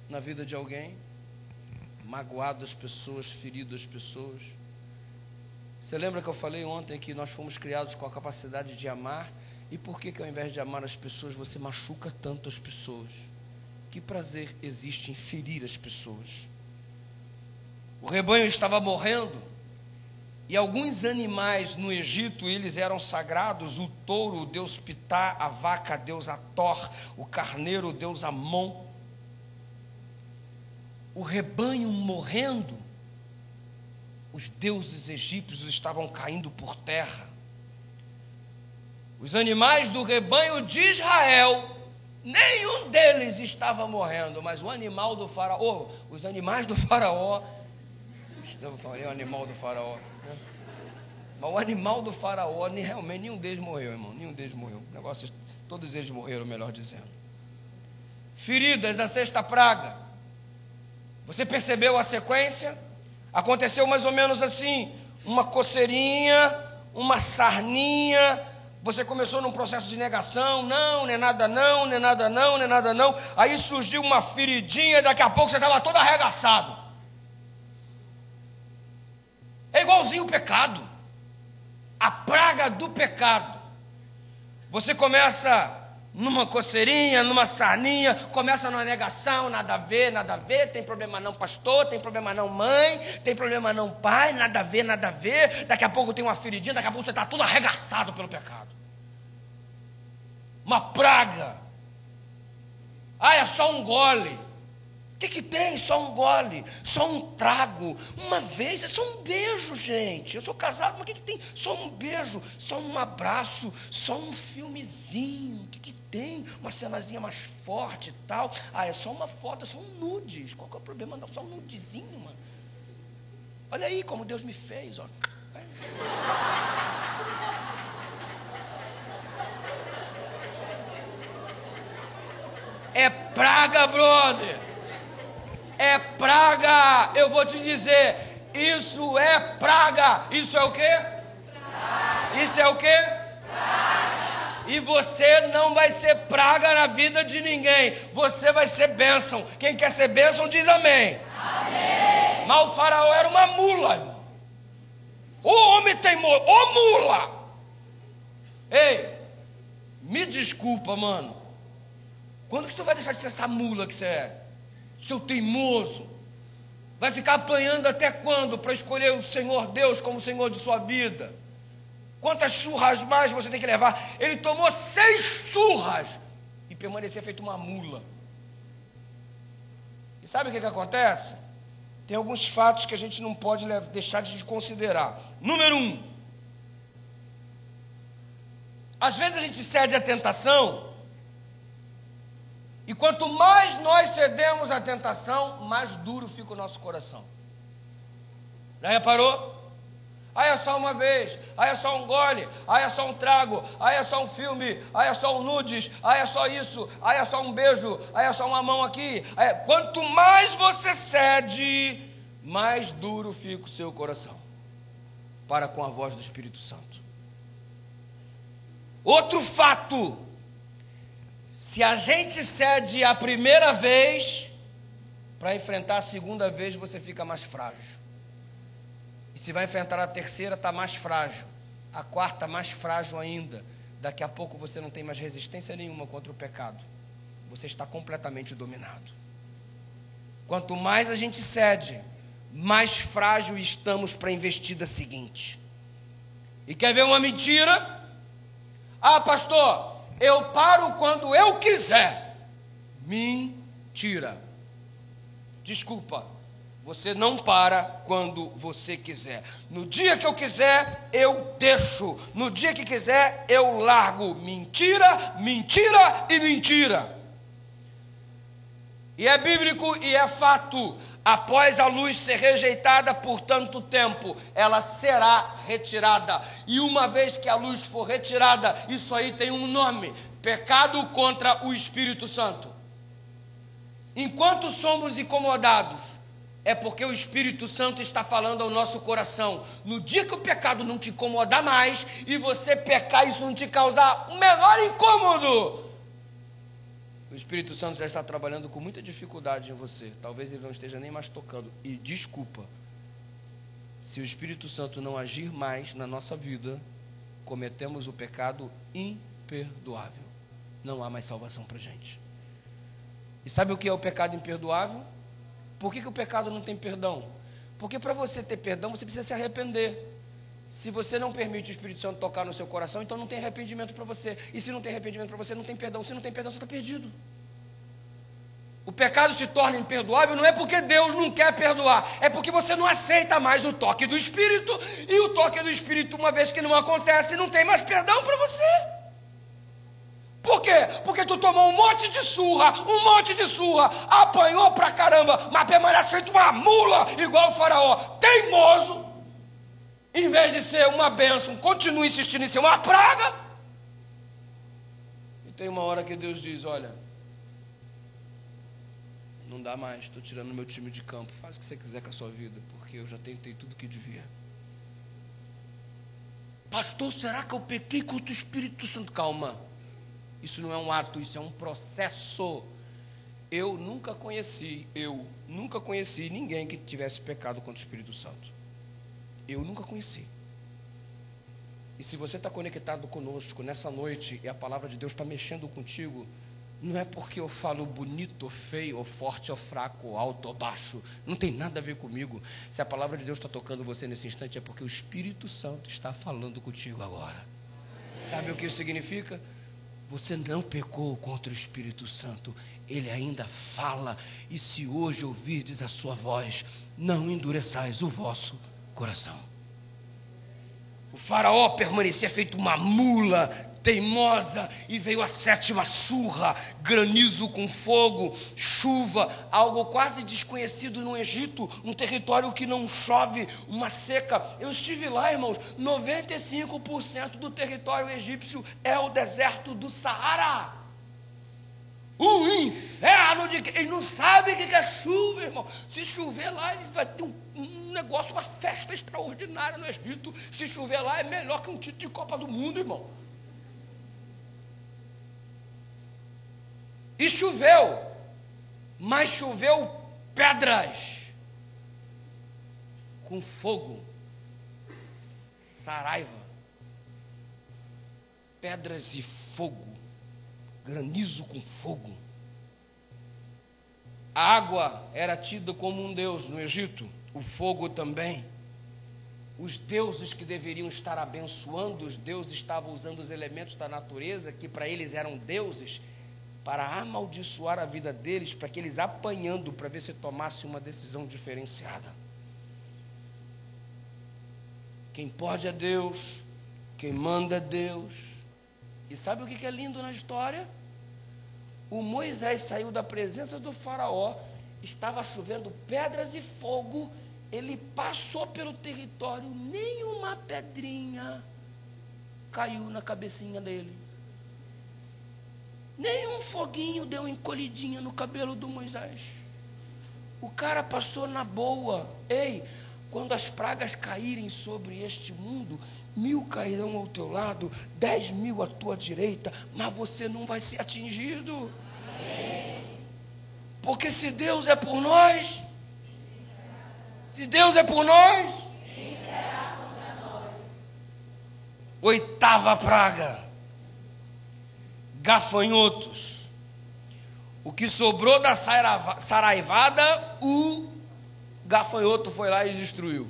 na vida de alguém? Magoado as pessoas, ferido as pessoas? Você lembra que eu falei ontem que nós fomos criados com a capacidade de amar? E por que ao invés de amar as pessoas, você machuca tanto as pessoas? Que prazer existe em ferir as pessoas? O rebanho estava morrendo. E alguns animais no Egito, eles eram sagrados: o touro, o deus Pitá, a vaca, a deus Ator, o carneiro, o deus Amon. O rebanho morrendo, os deuses egípcios estavam caindo por terra. Os animais do rebanho de Israel, nenhum deles estava morrendo, mas o animal do faraó, os animais do faraó, eu falei o animal do faraó, né? Mas o animal do faraó, realmente nenhum deles morreu, irmão, nenhum deles morreu. Todos eles morreram, melhor dizendo. Feridas da sexta praga. Você percebeu a sequência? Aconteceu mais ou menos assim: uma coceirinha, uma sarninha. Você começou num processo de negação, não é nada não, não é nada não, não é nada não. Aí surgiu uma feridinha, daqui a pouco você estava todo arregaçado. É igualzinho o pecado, a praga do pecado. Você começa numa coceirinha, numa sarninha, começa numa negação, nada a ver, tem problema não pastor, tem problema não mãe, tem problema não pai, nada a ver, daqui a pouco tem uma feridinha, daqui a pouco você está todo arregaçado pelo pecado. Uma praga. É só um gole. O que tem? Só um gole, só um trago, uma vez, é só um beijo, gente. Eu sou casado, mas o que tem? Só um beijo, só um abraço, só um filmezinho. O que tem? Uma cenazinha mais forte e tal. É só uma foto, é só um nudes. Qual que é o problema? Não, só um nudezinho, mano. Olha aí como Deus me fez, ó. É praga, brother. É praga, eu vou te dizer, isso é praga. Isso é o quê? Praga. Isso é o quê? Praga. E você não vai ser praga na vida de ninguém, você vai ser bênção. Quem quer ser bênção diz amém. Amém. Mas o faraó era uma mula, irmão. O homem teimoso, ô mula. Ei, me desculpa, mano. Quando que tu vai deixar de ser essa mula que você é? Seu teimoso, vai ficar apanhando até quando para escolher o Senhor Deus como Senhor de sua vida? Quantas surras mais você tem que levar? Ele tomou 6 surras e permanecia feito uma mula. E sabe o que acontece? Tem alguns fatos que a gente não pode deixar de considerar. Número 1, às vezes a gente cede à tentação. E quanto mais nós cedemos à tentação, mais duro fica o nosso coração. Já reparou? É só uma vez, é só um gole, é só um trago, é só um filme, é só um nudes, é só isso, é só um beijo, é só uma mão aqui. Quanto mais você cede, mais duro fica o seu coração para com a voz do Espírito Santo. Outro fato: se a gente cede a primeira vez, para enfrentar a segunda vez você fica mais frágil. E se vai enfrentar a terceira, está mais frágil. A quarta, mais frágil ainda. Daqui a pouco você não tem mais resistência nenhuma contra o pecado. Você está completamente dominado. Quanto mais a gente cede, mais frágil estamos para a investida seguinte. E quer ver uma mentira? Pastor, eu paro quando eu quiser. Mentira. Desculpa, você não para quando você quiser. No dia que eu quiser, eu deixo. No dia que quiser, eu largo. Mentira, mentira e mentira. E é bíblico e é fato. Após a luz ser rejeitada por tanto tempo, ela será retirada. E uma vez que a luz for retirada, isso aí tem um nome: pecado contra o Espírito Santo. Enquanto somos incomodados, é porque o Espírito Santo está falando ao nosso coração. No dia que o pecado não te incomodar mais e você pecar, isso não te causar o menor incômodo, o Espírito Santo já está trabalhando com muita dificuldade em você. Talvez ele não esteja nem mais tocando. E desculpa, se o Espírito Santo não agir mais na nossa vida, cometemos o pecado imperdoável. Não há mais salvação para a gente. E sabe o que é o pecado imperdoável? Por que o pecado não tem perdão? Porque para você ter perdão, você precisa se arrepender. Se você não permite o Espírito Santo tocar no seu coração, então não tem arrependimento para você. E se não tem arrependimento para você, não tem perdão. Se não tem perdão, você está perdido. O pecado se torna imperdoável não é porque Deus não quer perdoar, é porque você não aceita mais o toque do Espírito, e o toque do Espírito, uma vez que não acontece, não tem mais perdão para você. Por quê? Porque tu tomou um monte de surra, apanhou pra caramba, mas permanece feito uma mula, igual o faraó, teimoso, em vez de ser uma bênção, continua insistindo em ser uma praga. E tem uma hora que Deus diz, olha, não dá mais, estou tirando meu time de campo, faz o que você quiser com a sua vida, porque eu já tentei tudo que devia. Pastor, será que eu pequei contra o Espírito Santo? Calma, isso não é um ato, isso é um processo. Eu nunca conheci ninguém que tivesse pecado contra o Espírito Santo. Eu nunca conheci. E se você está conectado conosco nessa noite e a palavra de Deus está mexendo contigo, não é porque eu falo bonito ou feio, ou forte ou fraco, ou alto ou baixo. Não tem nada a ver comigo. Se a palavra de Deus está tocando você nesse instante, é porque o Espírito Santo está falando contigo agora. Sabe o que isso significa? Você não pecou contra o Espírito Santo. Ele ainda fala. E se hoje ouvirdes a sua voz, não endureçais o vosso coração. O faraó permanecia feito uma mula teimosa, e veio a 7ª surra, granizo com fogo, chuva, algo quase desconhecido no Egito, um território que não chove, uma seca. Eu estive lá, irmãos, 95% do território egípcio é o deserto do Saara. Um inferno de... Ele não sabe o que é chuva, irmão. Se chover lá, ele vai ter um negócio, uma festa extraordinária no Egito. Se chover lá, é melhor que um título de Copa do Mundo, irmão. E choveu, mas choveu pedras com fogo, saraiva, pedras e fogo, granizo com fogo. A água era tida como um deus no Egito, o fogo também. Os deuses que deveriam estar abençoando, os deuses estavam usando os elementos da natureza, que para eles eram deuses, para amaldiçoar a vida deles, para que eles apanhando, para ver se tomassem uma decisão diferenciada. Quem pode é Deus, quem manda é Deus. E sabe o que é lindo na história? O Moisés saiu da presença do faraó, estava chovendo pedras e fogo, ele passou pelo território, nenhuma pedrinha caiu na cabecinha dele. Nenhum foguinho deu uma encolhidinha no cabelo do Moisés. O cara passou na boa. Ei, quando as pragas caírem sobre este mundo, 1000 cairão ao teu lado, 10.000 à tua direita, mas você não vai ser atingido. Amém. Porque se Deus é por nós, quem será contra nós? 8ª praga. Gafanhotos. O que sobrou da saraivada, o gafanhoto foi lá e destruiu.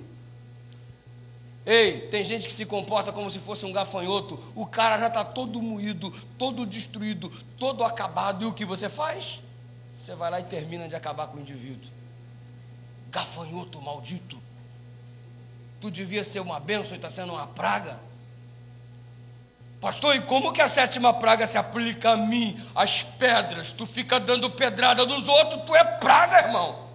Ei, tem gente que se comporta como se fosse um gafanhoto. O cara já está todo moído, todo destruído, todo acabado. E o que você faz? Você vai lá e termina de acabar com o indivíduo. Gafanhoto maldito. Tu devia ser uma bênção e está sendo uma praga. Pastor, e como que a 7ª praga se aplica a mim? As pedras, tu fica dando pedrada nos outros, tu é praga, irmão.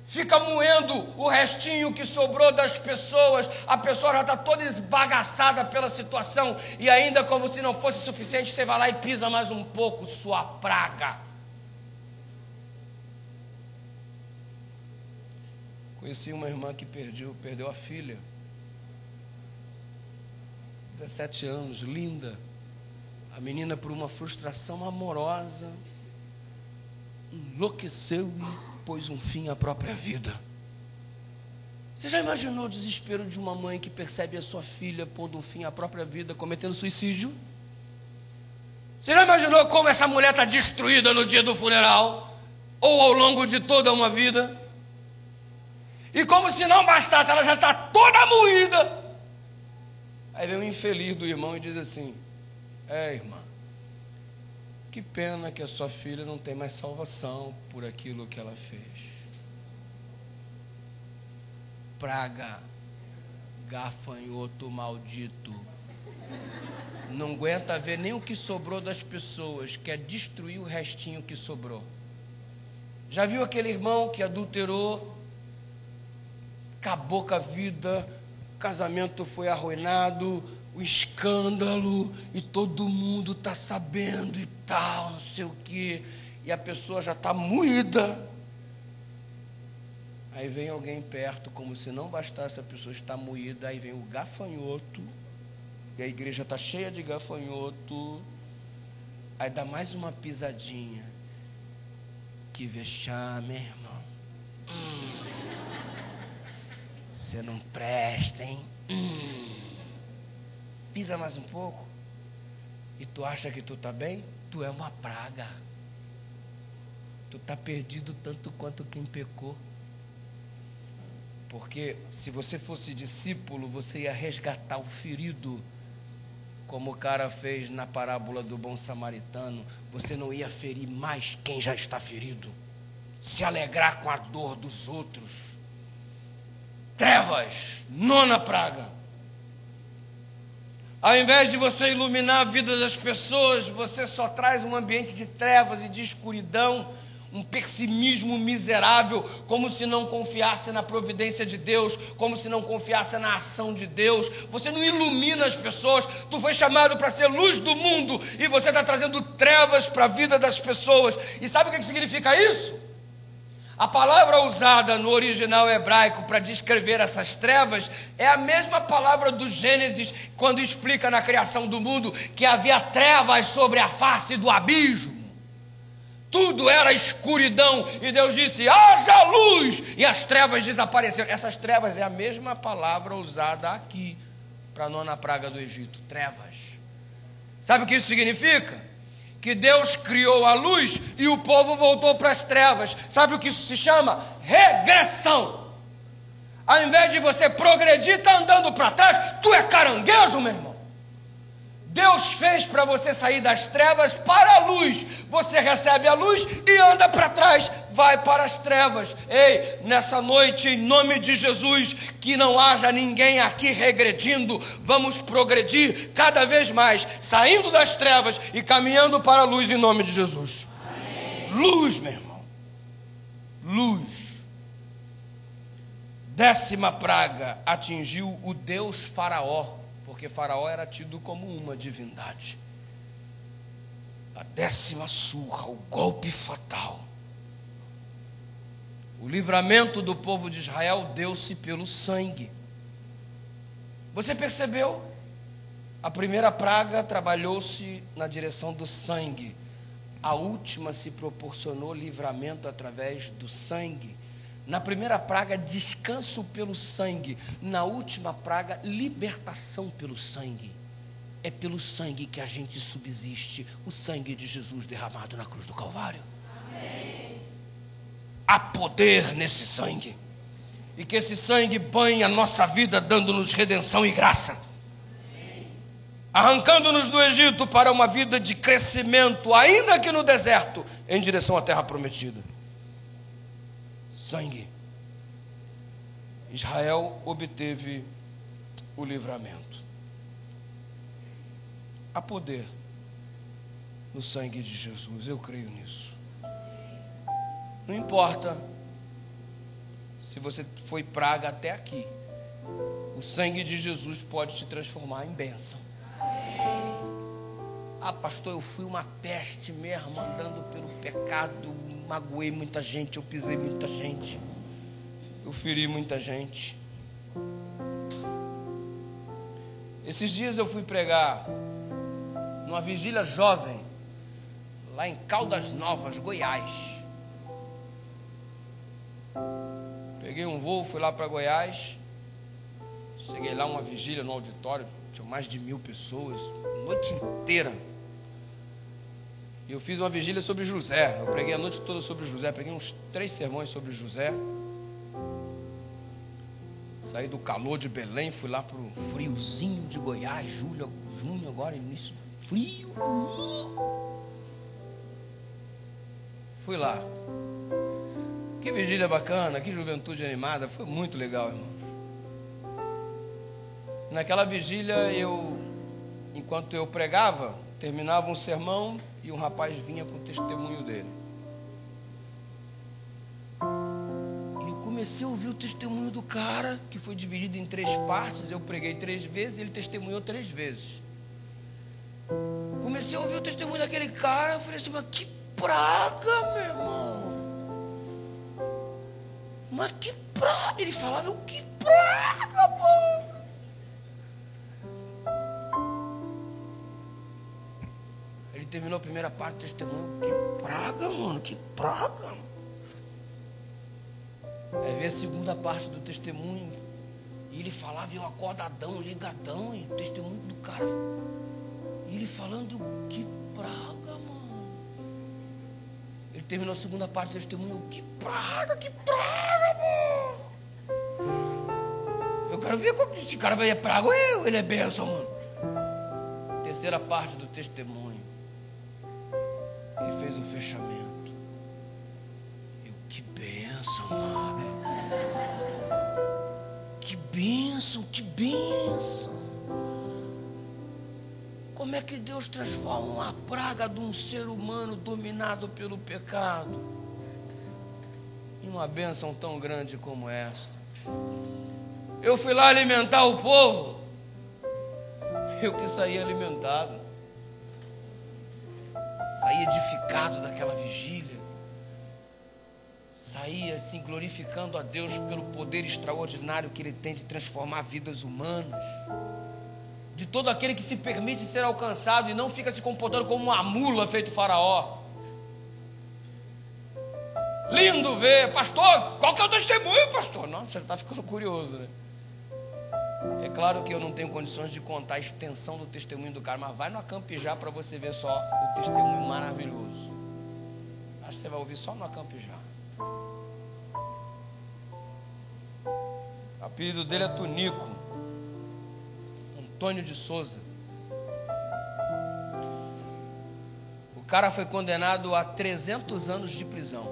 Fica moendo o restinho que sobrou das pessoas, a pessoa já está toda esbagaçada pela situação, e ainda como se não fosse suficiente, você vai lá e pisa mais um pouco, sua praga. Conheci uma irmã que perdeu a filha. 17 anos, linda. A menina, por uma frustração amorosa, enlouqueceu e pôs um fim à própria vida. Você já imaginou o desespero de uma mãe que percebe a sua filha pondo um fim à própria vida, cometendo suicídio? Você já imaginou como essa mulher está destruída no dia do funeral? Ou ao longo de toda uma vida? E como se não bastasse, ela já está toda moída. Aí vem um infeliz do irmão e diz assim: irmã, Que pena que a sua filha não tem mais salvação por aquilo que ela fez. Praga, gafanhoto maldito. Não aguenta ver nem o que sobrou das pessoas, quer destruir o restinho que sobrou. Já viu aquele irmão que adulterou, acabou com a vida, o casamento foi arruinado, o escândalo, e todo mundo está sabendo e tal, não sei o quê, e a pessoa já está moída. Aí vem alguém perto, como se não bastasse a pessoa estar moída, aí vem o gafanhoto, e a igreja está cheia de gafanhoto, aí dá mais uma pisadinha. Que vexame, irmão. Você não presta, hein? Pisa mais um pouco. E tu acha que tu tá bem? Tu é uma praga. Tu tá perdido tanto quanto quem pecou. Porque se você fosse discípulo, você ia resgatar o ferido, como o cara fez na parábola do bom samaritano. Você não ia ferir mais quem já está ferido, se alegrar com a dor dos outros. Trevas, nona praga. Ao invés de você iluminar a vida das pessoas, você só traz um ambiente de trevas e de escuridão, um pessimismo miserável, como se não confiasse na providência de Deus, como se não confiasse na ação de Deus. Você não ilumina as pessoas. Tu foi chamado para ser luz do mundo e você está trazendo trevas para a vida das pessoas. E sabe o que significa isso? A palavra usada no original hebraico para descrever essas trevas é a mesma palavra do Gênesis, quando explica na criação do mundo que havia trevas sobre a face do abismo. Tudo era escuridão, e Deus disse, haja luz, e as trevas desapareceram. Essas trevas é a mesma palavra usada aqui, para a nona praga do Egito, trevas. Sabe o que isso significa? Que Deus criou a luz, e o povo voltou para as trevas. Sabe o que isso se chama? Regressão. Ao invés de você progredir, está andando para trás, tu é caranguejo, meu irmão. Deus fez para você sair das trevas para a luz. Você recebe a luz e anda para trás, vai para as trevas. Ei, nessa noite, em nome de Jesus, que não haja ninguém aqui regredindo. Vamos progredir cada vez mais, saindo das trevas e caminhando para a luz em nome de Jesus. Amém. Luz, meu irmão. Luz. 10ª praga atingiu o Deus Faraó, porque Faraó era tido como uma divindade. A 10ª surra, o golpe fatal. O livramento do povo de Israel deu-se pelo sangue. Você percebeu? A primeira praga trabalhou-se na direção do sangue. A última se proporcionou livramento através do sangue. Na primeira praga, descanso pelo sangue. Na última praga, libertação pelo sangue. É pelo sangue que a gente subsiste. O sangue de Jesus derramado na cruz do Calvário. Amém. Há poder nesse sangue. E que esse sangue banhe a nossa vida, dando-nos redenção e graça. Amém. Arrancando-nos do Egito para uma vida de crescimento, ainda que no deserto, em direção à terra prometida. Sangue. Israel obteve o livramento. Há poder no sangue de Jesus, eu creio nisso. Não importa se você foi praga até aqui, o sangue de Jesus pode te transformar em bênção. Ah, pastor, eu fui uma peste mesmo, andando pelo pecado, magoei muita gente, eu pisei muita gente, eu feri muita gente. Esses dias eu fui pregar numa vigília jovem, lá em Caldas Novas, Goiás. Peguei um voo, fui lá para Goiás, cheguei lá, uma vigília no auditório, tinha mais de 1000 pessoas, a noite inteira. E eu fiz uma vigília sobre José. Eu preguei a noite toda sobre José. Preguei uns 3 sermões sobre José. Saí do calor de Belém, fui lá para o friozinho de Goiás. Junho agora, início frio. Fui lá. Que vigília bacana, que juventude animada. Foi muito legal, irmãos. Naquela vigília, enquanto eu pregava, terminava um sermão e um rapaz vinha com o testemunho dele. E eu comecei a ouvir o testemunho do cara, que foi dividido em 3 partes. Eu preguei 3 vezes e ele testemunhou 3 vezes. Comecei a ouvir o testemunho daquele cara. Eu falei assim, mas que praga, meu irmão. Mas que praga. Ele falava, que praga, mano. Ele terminou a primeira parte do testemunho. Que praga, mano, que praga. Aí veio a segunda parte do testemunho. E ele falava, eu acordadão, ligadão. E o testemunho do cara. E ele falando, que praga, mano. Ele terminou a segunda parte do testemunho. Que praga, mano. Eu quero ver como esse cara vai praga ou eu. Ele é bênção, mano. Terceira parte do testemunho. Ele fez o fechamento. Eu, que bênção, mano. Que bênção, que bênção. Como é que Deus transforma uma praga de um ser humano dominado pelo pecado em uma bênção tão grande como essa? Eu fui lá alimentar o povo. Eu que saí alimentado. Saí edificado daquela vigília. Saí assim glorificando a Deus pelo poder extraordinário que Ele tem de transformar vidas humanas. De todo aquele que se permite ser alcançado e não fica se comportando como uma mula feito Faraó. Lindo ver, pastor, qual que é o testemunho, pastor? Nossa, você está ficando curioso, né? É claro que eu não tenho condições de contar a extensão do testemunho do cara, mas vai no Acampijá para você ver só o testemunho maravilhoso. Acho que você vai ouvir só no Acampijá. O apelido dele é Tunico. Antônio de Souza. O cara foi condenado a 300 anos de prisão.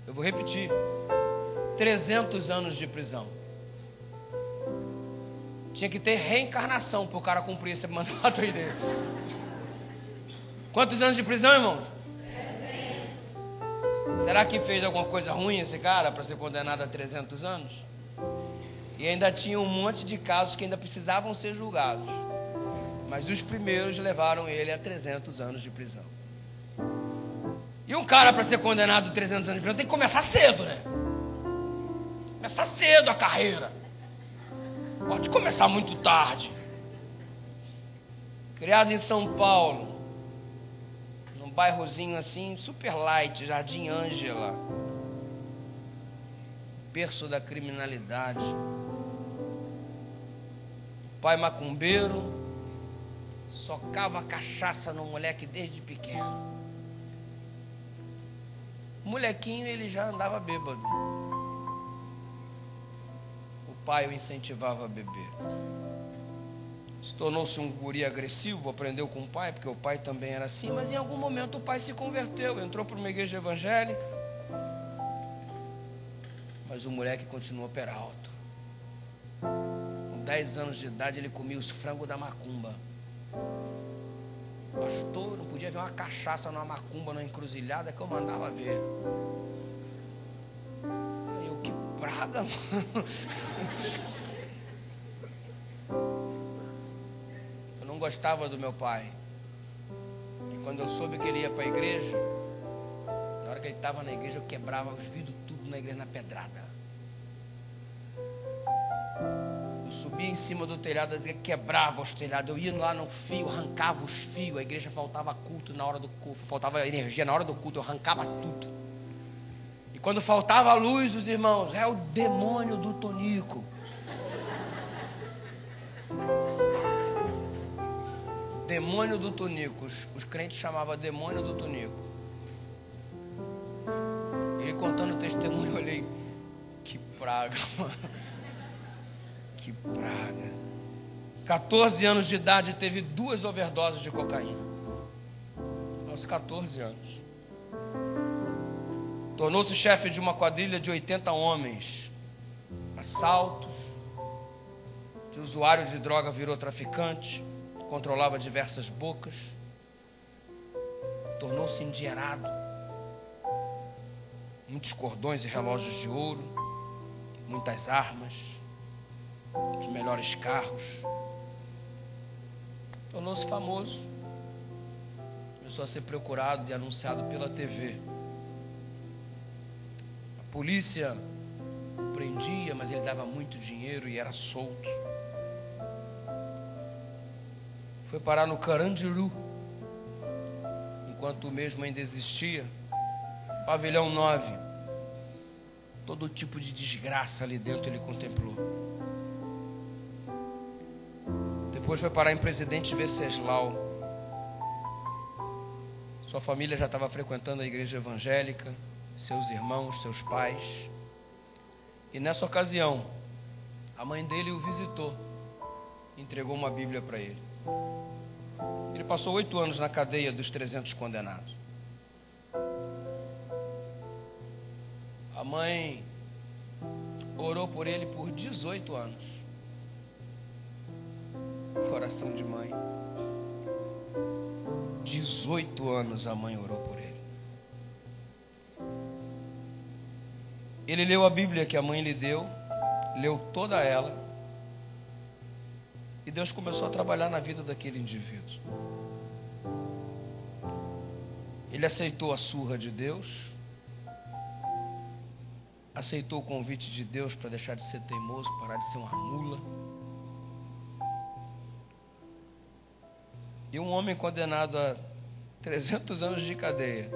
Eu vou repetir. 300 anos de prisão. Tinha que ter reencarnação para o cara cumprir esse mandato aí dele. Quantos anos de prisão, irmãos? 300. Será que fez alguma coisa ruim esse cara para ser condenado a 300 anos? E ainda tinha um monte de casos que ainda precisavam ser julgados. Mas os primeiros levaram ele a 300 anos de prisão. E um cara para ser condenado a 300 anos de prisão tem que começar cedo, né? Começar cedo a carreira. Pode começar muito tarde. Criado em São Paulo, num bairrozinho assim, super light, Jardim Ângela, berço da criminalidade. Pai macumbeiro, socava cachaça no moleque desde pequeno. Molequinho, ele já andava bêbado. O pai o incentivava a beber. Se tornou-se um guri agressivo, aprendeu com o pai, porque o pai também era assim, mas em algum momento o pai se converteu, entrou para uma igreja evangélica. Mas o moleque continuou peralta. Com 10 anos de idade ele comia os frangos da macumba. Pastor, não podia ver uma cachaça numa macumba, numa encruzilhada, que eu mandava ver. Eu, que praga, mano. Eu não gostava do meu pai. E quando eu soube que ele ia para a igreja, na hora que ele estava na igreja, eu quebrava os vidros tudo na igreja na pedrada. Eu subia em cima do telhado, quebrava os telhados. Eu ia lá no fio, arrancava os fios. A igreja faltava culto na hora do culto, faltava energia na hora do culto, eu arrancava tudo. E quando faltava luz, os irmãos, é o demônio do Tonico. Demônio do Tonico. Os crentes chamavam demônio do Tonico. Ele contando o testemunho, eu olhei, que praga, mano. Que praga. 14 anos de idade, teve 2 overdoses de cocaína. aos 14 anos. Tornou-se chefe de uma quadrilha de 80 homens. Assaltos. De usuário de droga virou traficante. Controlava diversas bocas. Tornou-se endinheirado. Muitos cordões e relógios de ouro. Muitas armas. Os melhores carros. Tornou-se famoso. Começou a ser procurado e anunciado pela TV. A polícia o prendia, mas ele dava muito dinheiro e era solto. Foi parar no Carandiru, enquanto o mesmo ainda existia. Pavilhão 9. Todo tipo de desgraça ali dentro ele contemplou. Depois foi parar em Presidente Venceslau. Sua família já estava frequentando a igreja evangélica, seus irmãos, seus pais. E nessa ocasião, a mãe dele o visitou, entregou uma Bíblia para ele. Ele passou 8 anos na cadeia dos 300 condenados. A mãe orou por ele por 18 anos. Coração de mãe. 18 anos a mãe orou por ele. Ele leu a Bíblia que a mãe lhe deu, leu toda ela, e Deus começou a trabalhar na vida daquele indivíduo. Ele aceitou a surra de Deus, aceitou o convite de Deus para deixar de ser teimoso, parar de ser uma mula. E um homem condenado a 300 anos de cadeia,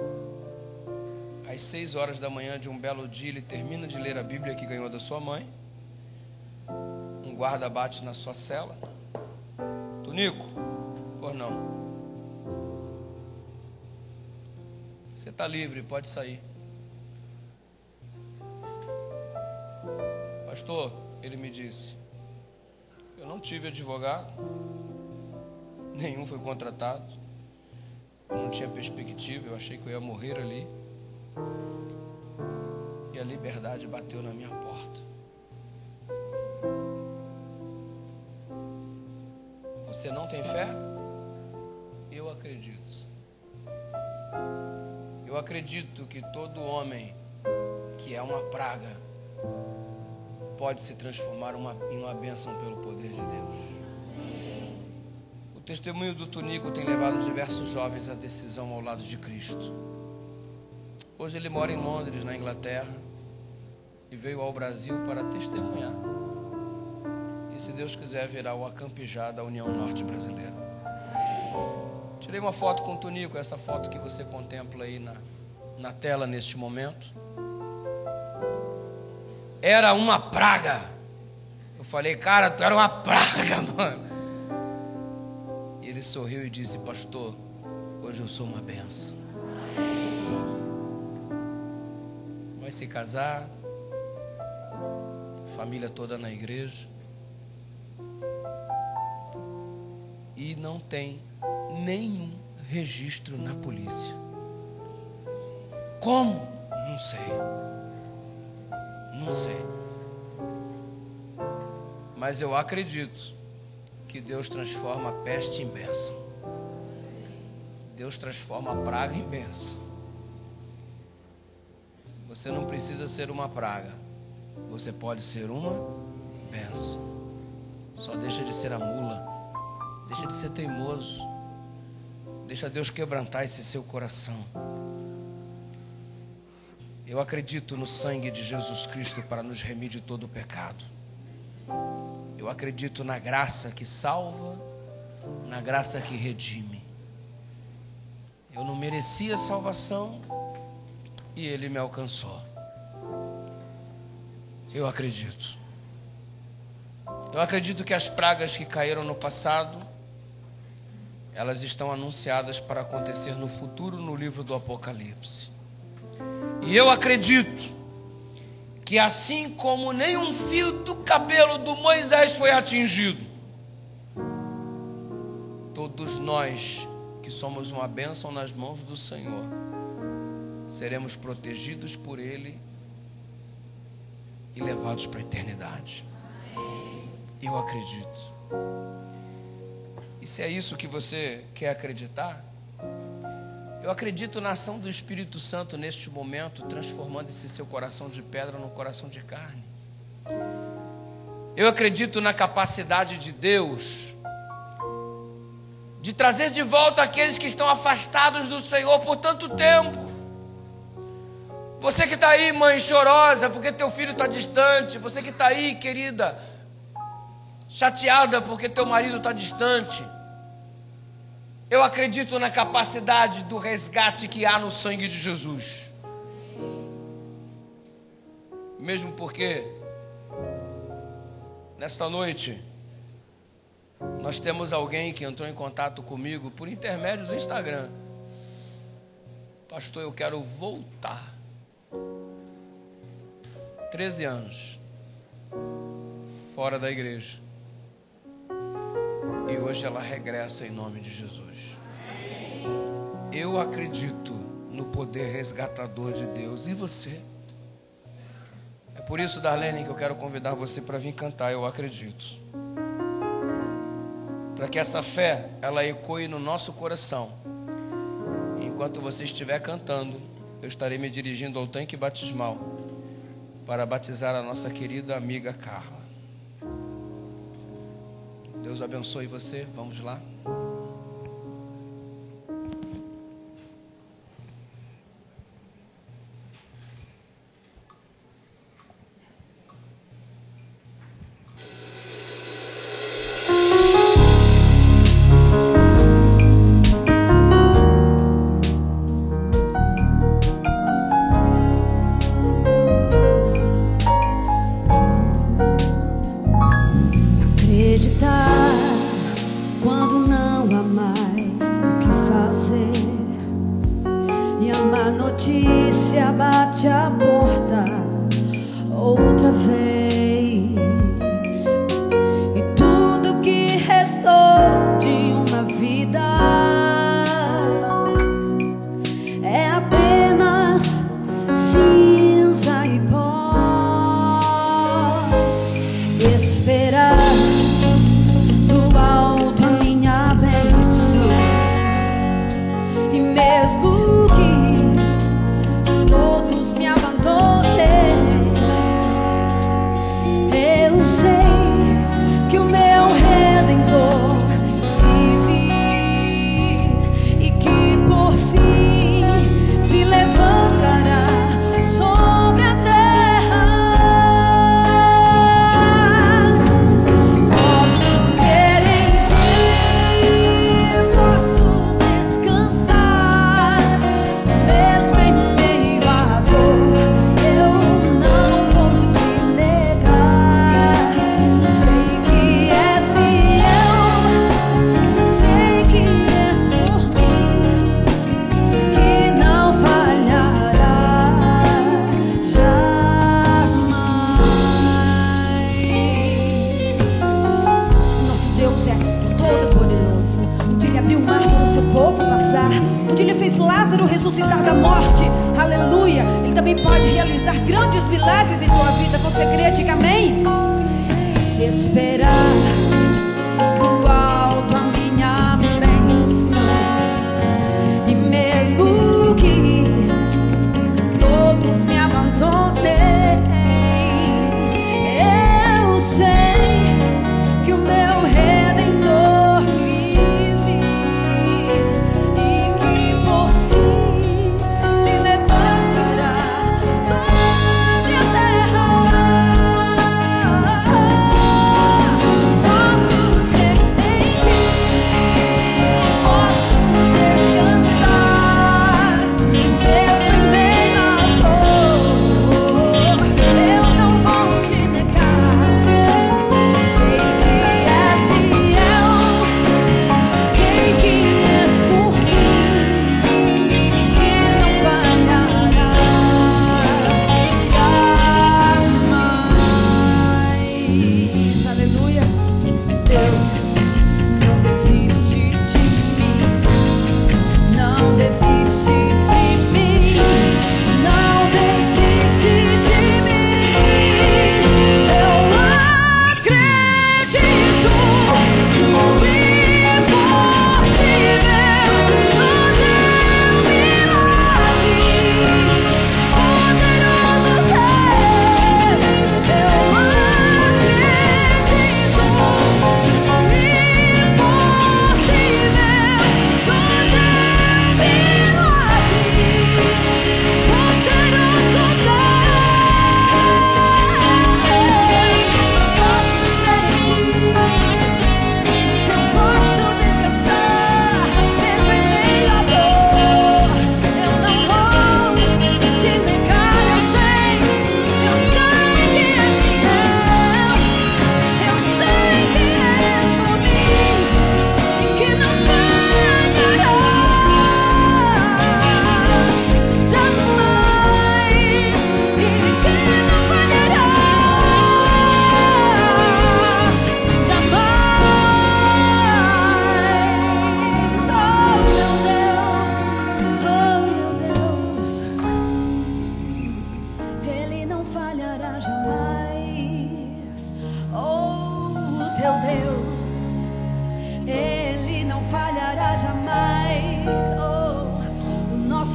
às 6 horas da manhã de um belo dia, ele termina de ler a Bíblia que ganhou da sua mãe. Um guarda bate na sua cela. Tonico, por não. Você está livre, pode sair. Pastor, ele me disse, eu não tive advogado, nenhum foi contratado, eu não tinha perspectiva, eu achei que eu ia morrer ali, e a liberdade bateu na minha porta. Você não tem fé? Eu acredito. Eu acredito que todo homem que é uma praga pode se transformar em uma bênção pelo poder de Deus. O testemunho do Tonico tem levado diversos jovens à decisão ao lado de Cristo. Hoje ele mora em Londres, na Inglaterra, e veio ao Brasil para testemunhar. E se Deus quiser, virá o Acampijá da União Norte Brasileira. Tirei uma foto com o Tonico, essa foto que você contempla aí na tela neste momento. Era uma praga. Eu falei, cara, tu era uma praga, mano. E ele sorriu e disse, pastor, hoje eu sou uma benção. Vai se casar, família toda na igreja, e não tem nenhum registro na polícia. Como? Não sei. Não sei. Mas eu acredito que Deus transforma a peste em bênção. Deus transforma a praga em bênção. Você não precisa ser uma praga. Você pode ser uma bênção. Só deixa de ser a mula. Deixa de ser teimoso. Deixa Deus quebrantar esse seu coração. Eu acredito no sangue de Jesus Cristo para nos remir de todo o pecado. Eu acredito na graça que salva, na graça que redime. Eu não merecia salvação e Ele me alcançou. Eu acredito. Eu acredito que as pragas que caíram no passado, elas estão anunciadas para acontecer no futuro no livro do Apocalipse. E eu acredito que assim como nenhum fio do cabelo do Moisés foi atingido, todos nós que somos uma bênção nas mãos do Senhor, seremos protegidos por Ele e levados para a eternidade. Eu acredito. E se é isso que você quer acreditar, eu acredito na ação do Espírito Santo neste momento, transformando esse seu coração de pedra num coração de carne. Eu acredito na capacidade de Deus de trazer de volta aqueles que estão afastados do Senhor por tanto tempo. Você que está aí, mãe, chorosa porque teu filho está distante. Você que está aí, querida, chateada porque teu marido está distante. Eu acredito na capacidade do resgate que há no sangue de Jesus. Mesmo porque nesta noite nós temos alguém que entrou em contato comigo por intermédio do Instagram. Pastor, eu quero voltar. 13 anos fora da igreja, e hoje ela regressa em nome de Jesus. Eu acredito no poder resgatador de Deus. E você? É por isso, Darlene, que eu quero convidar você para vir cantar. Eu acredito, para que essa fé ela ecoe no nosso coração. Enquanto você estiver cantando, eu estarei me dirigindo ao tanque batismal para batizar a nossa querida amiga Carla. Deus abençoe você. Vamos lá.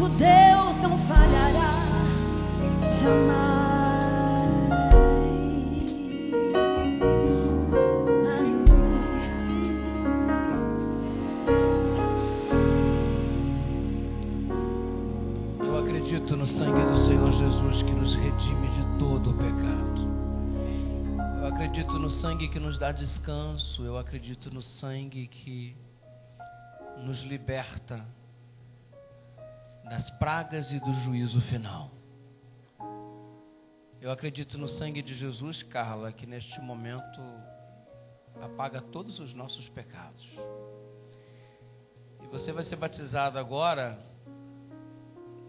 nosso Deus não falhará jamais. Eu acredito no sangue do Senhor Jesus que nos redime de todo o pecado. Eu acredito no sangue que nos dá descanso. Eu acredito no sangue que nos liberta das pragas e do juízo final. Eu acredito no sangue de Jesus, Carla, que neste momento apaga todos os nossos pecados. E você vai ser batizado agora,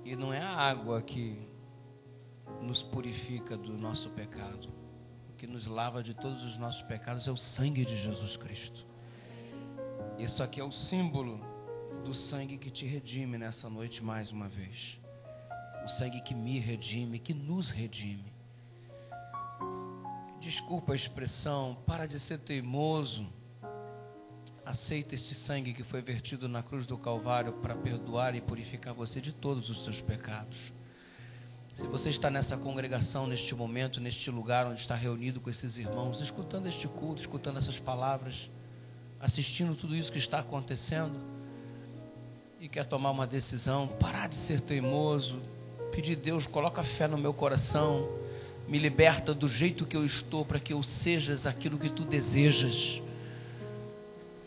e não é a água que nos purifica do nosso pecado. O que nos lava de todos os nossos pecados é o sangue de Jesus Cristo. Isso aqui é o símbolo do sangue que te redime nessa noite mais uma vez. O sangue que me redime, que nos redime. Desculpa a expressão, para de ser teimoso. Aceita este sangue que foi vertido na cruz do Calvário para perdoar e purificar você de todos os seus pecados. Se você está nessa congregação, neste momento, neste lugar onde está reunido com esses irmãos, escutando este culto, escutando essas palavras, assistindo tudo isso que está acontecendo, e quer tomar uma decisão, parar de ser teimoso, pedir: Deus, coloca fé no meu coração, me liberta do jeito que eu estou, para que eu sejas aquilo que tu desejas.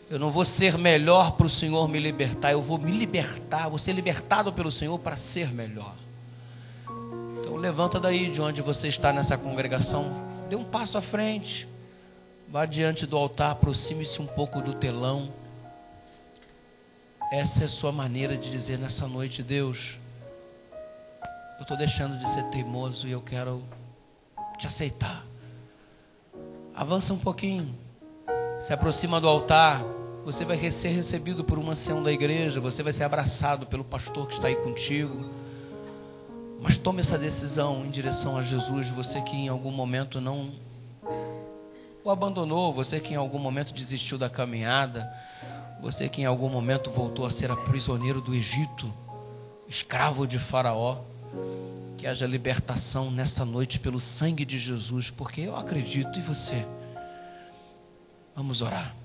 Eu não vou ser melhor para o Senhor me libertar, eu vou me libertar, vou ser libertado pelo Senhor para ser melhor. Então levanta daí de onde você está nessa congregação, dê um passo à frente, vá diante do altar, aproxime-se um pouco do telão. Essa é a sua maneira de dizer nessa noite: Deus, eu estou deixando de ser teimoso e eu quero te aceitar. Avança um pouquinho, se aproxima do altar. Você vai ser recebido por um ancião da igreja, você vai ser abraçado pelo pastor que está aí contigo. Mas tome essa decisão em direção a Jesus. Você que em algum momento não o abandonou, você que em algum momento desistiu da caminhada, você que em algum momento voltou a ser prisioneiro do Egito, escravo de Faraó, que haja libertação nesta noite pelo sangue de Jesus, porque eu acredito em você. Vamos orar.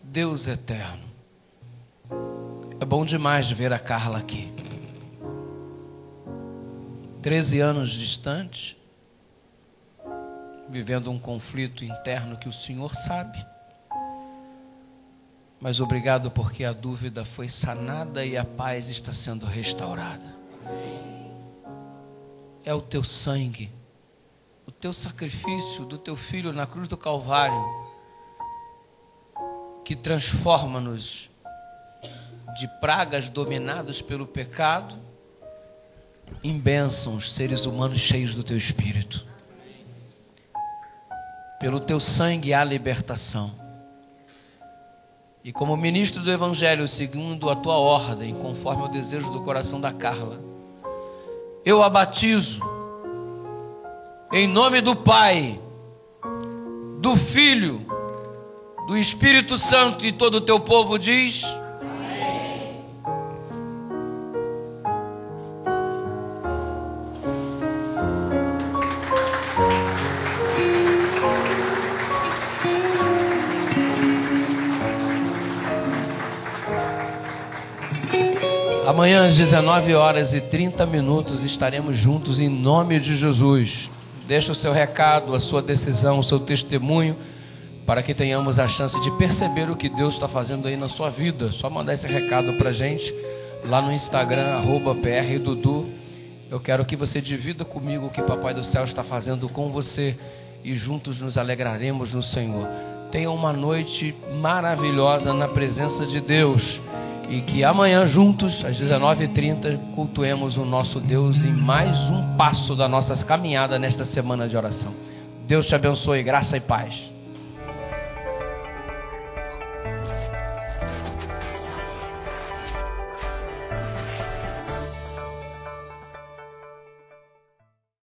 Deus eterno, é bom demais ver a Carla aqui. 13 anos distante, vivendo um conflito interno que o Senhor sabe. Mas obrigado porque a dúvida foi sanada e a paz está sendo restaurada. É o teu sangue, o teu sacrifício do teu filho na cruz do Calvário, que transforma-nos de pragas dominados pelo pecado em bênçãos, seres humanos cheios do teu Espírito. Pelo teu sangue há libertação. E como ministro do Evangelho, segundo a tua ordem, conforme o desejo do coração da Carla, eu a batizo em nome do Pai, do Filho, do Espírito Santo, e todo o teu povo diz: amém. Amanhã às 19h30 estaremos juntos em nome de Jesus. Deixa o seu recado, a sua decisão, o seu testemunho, para que tenhamos a chance de perceber o que Deus está fazendo aí na sua vida. Só mandar esse recado para a gente lá no Instagram, @PRDudu. Eu quero que você divida comigo o que Papai do Céu está fazendo com você, e juntos nos alegraremos no Senhor. Tenha uma noite maravilhosa na presença de Deus, e que amanhã juntos às 19h30 cultuemos o nosso Deus em mais um passo da nossa caminhada nesta semana de oração. Deus te abençoe, graça e paz.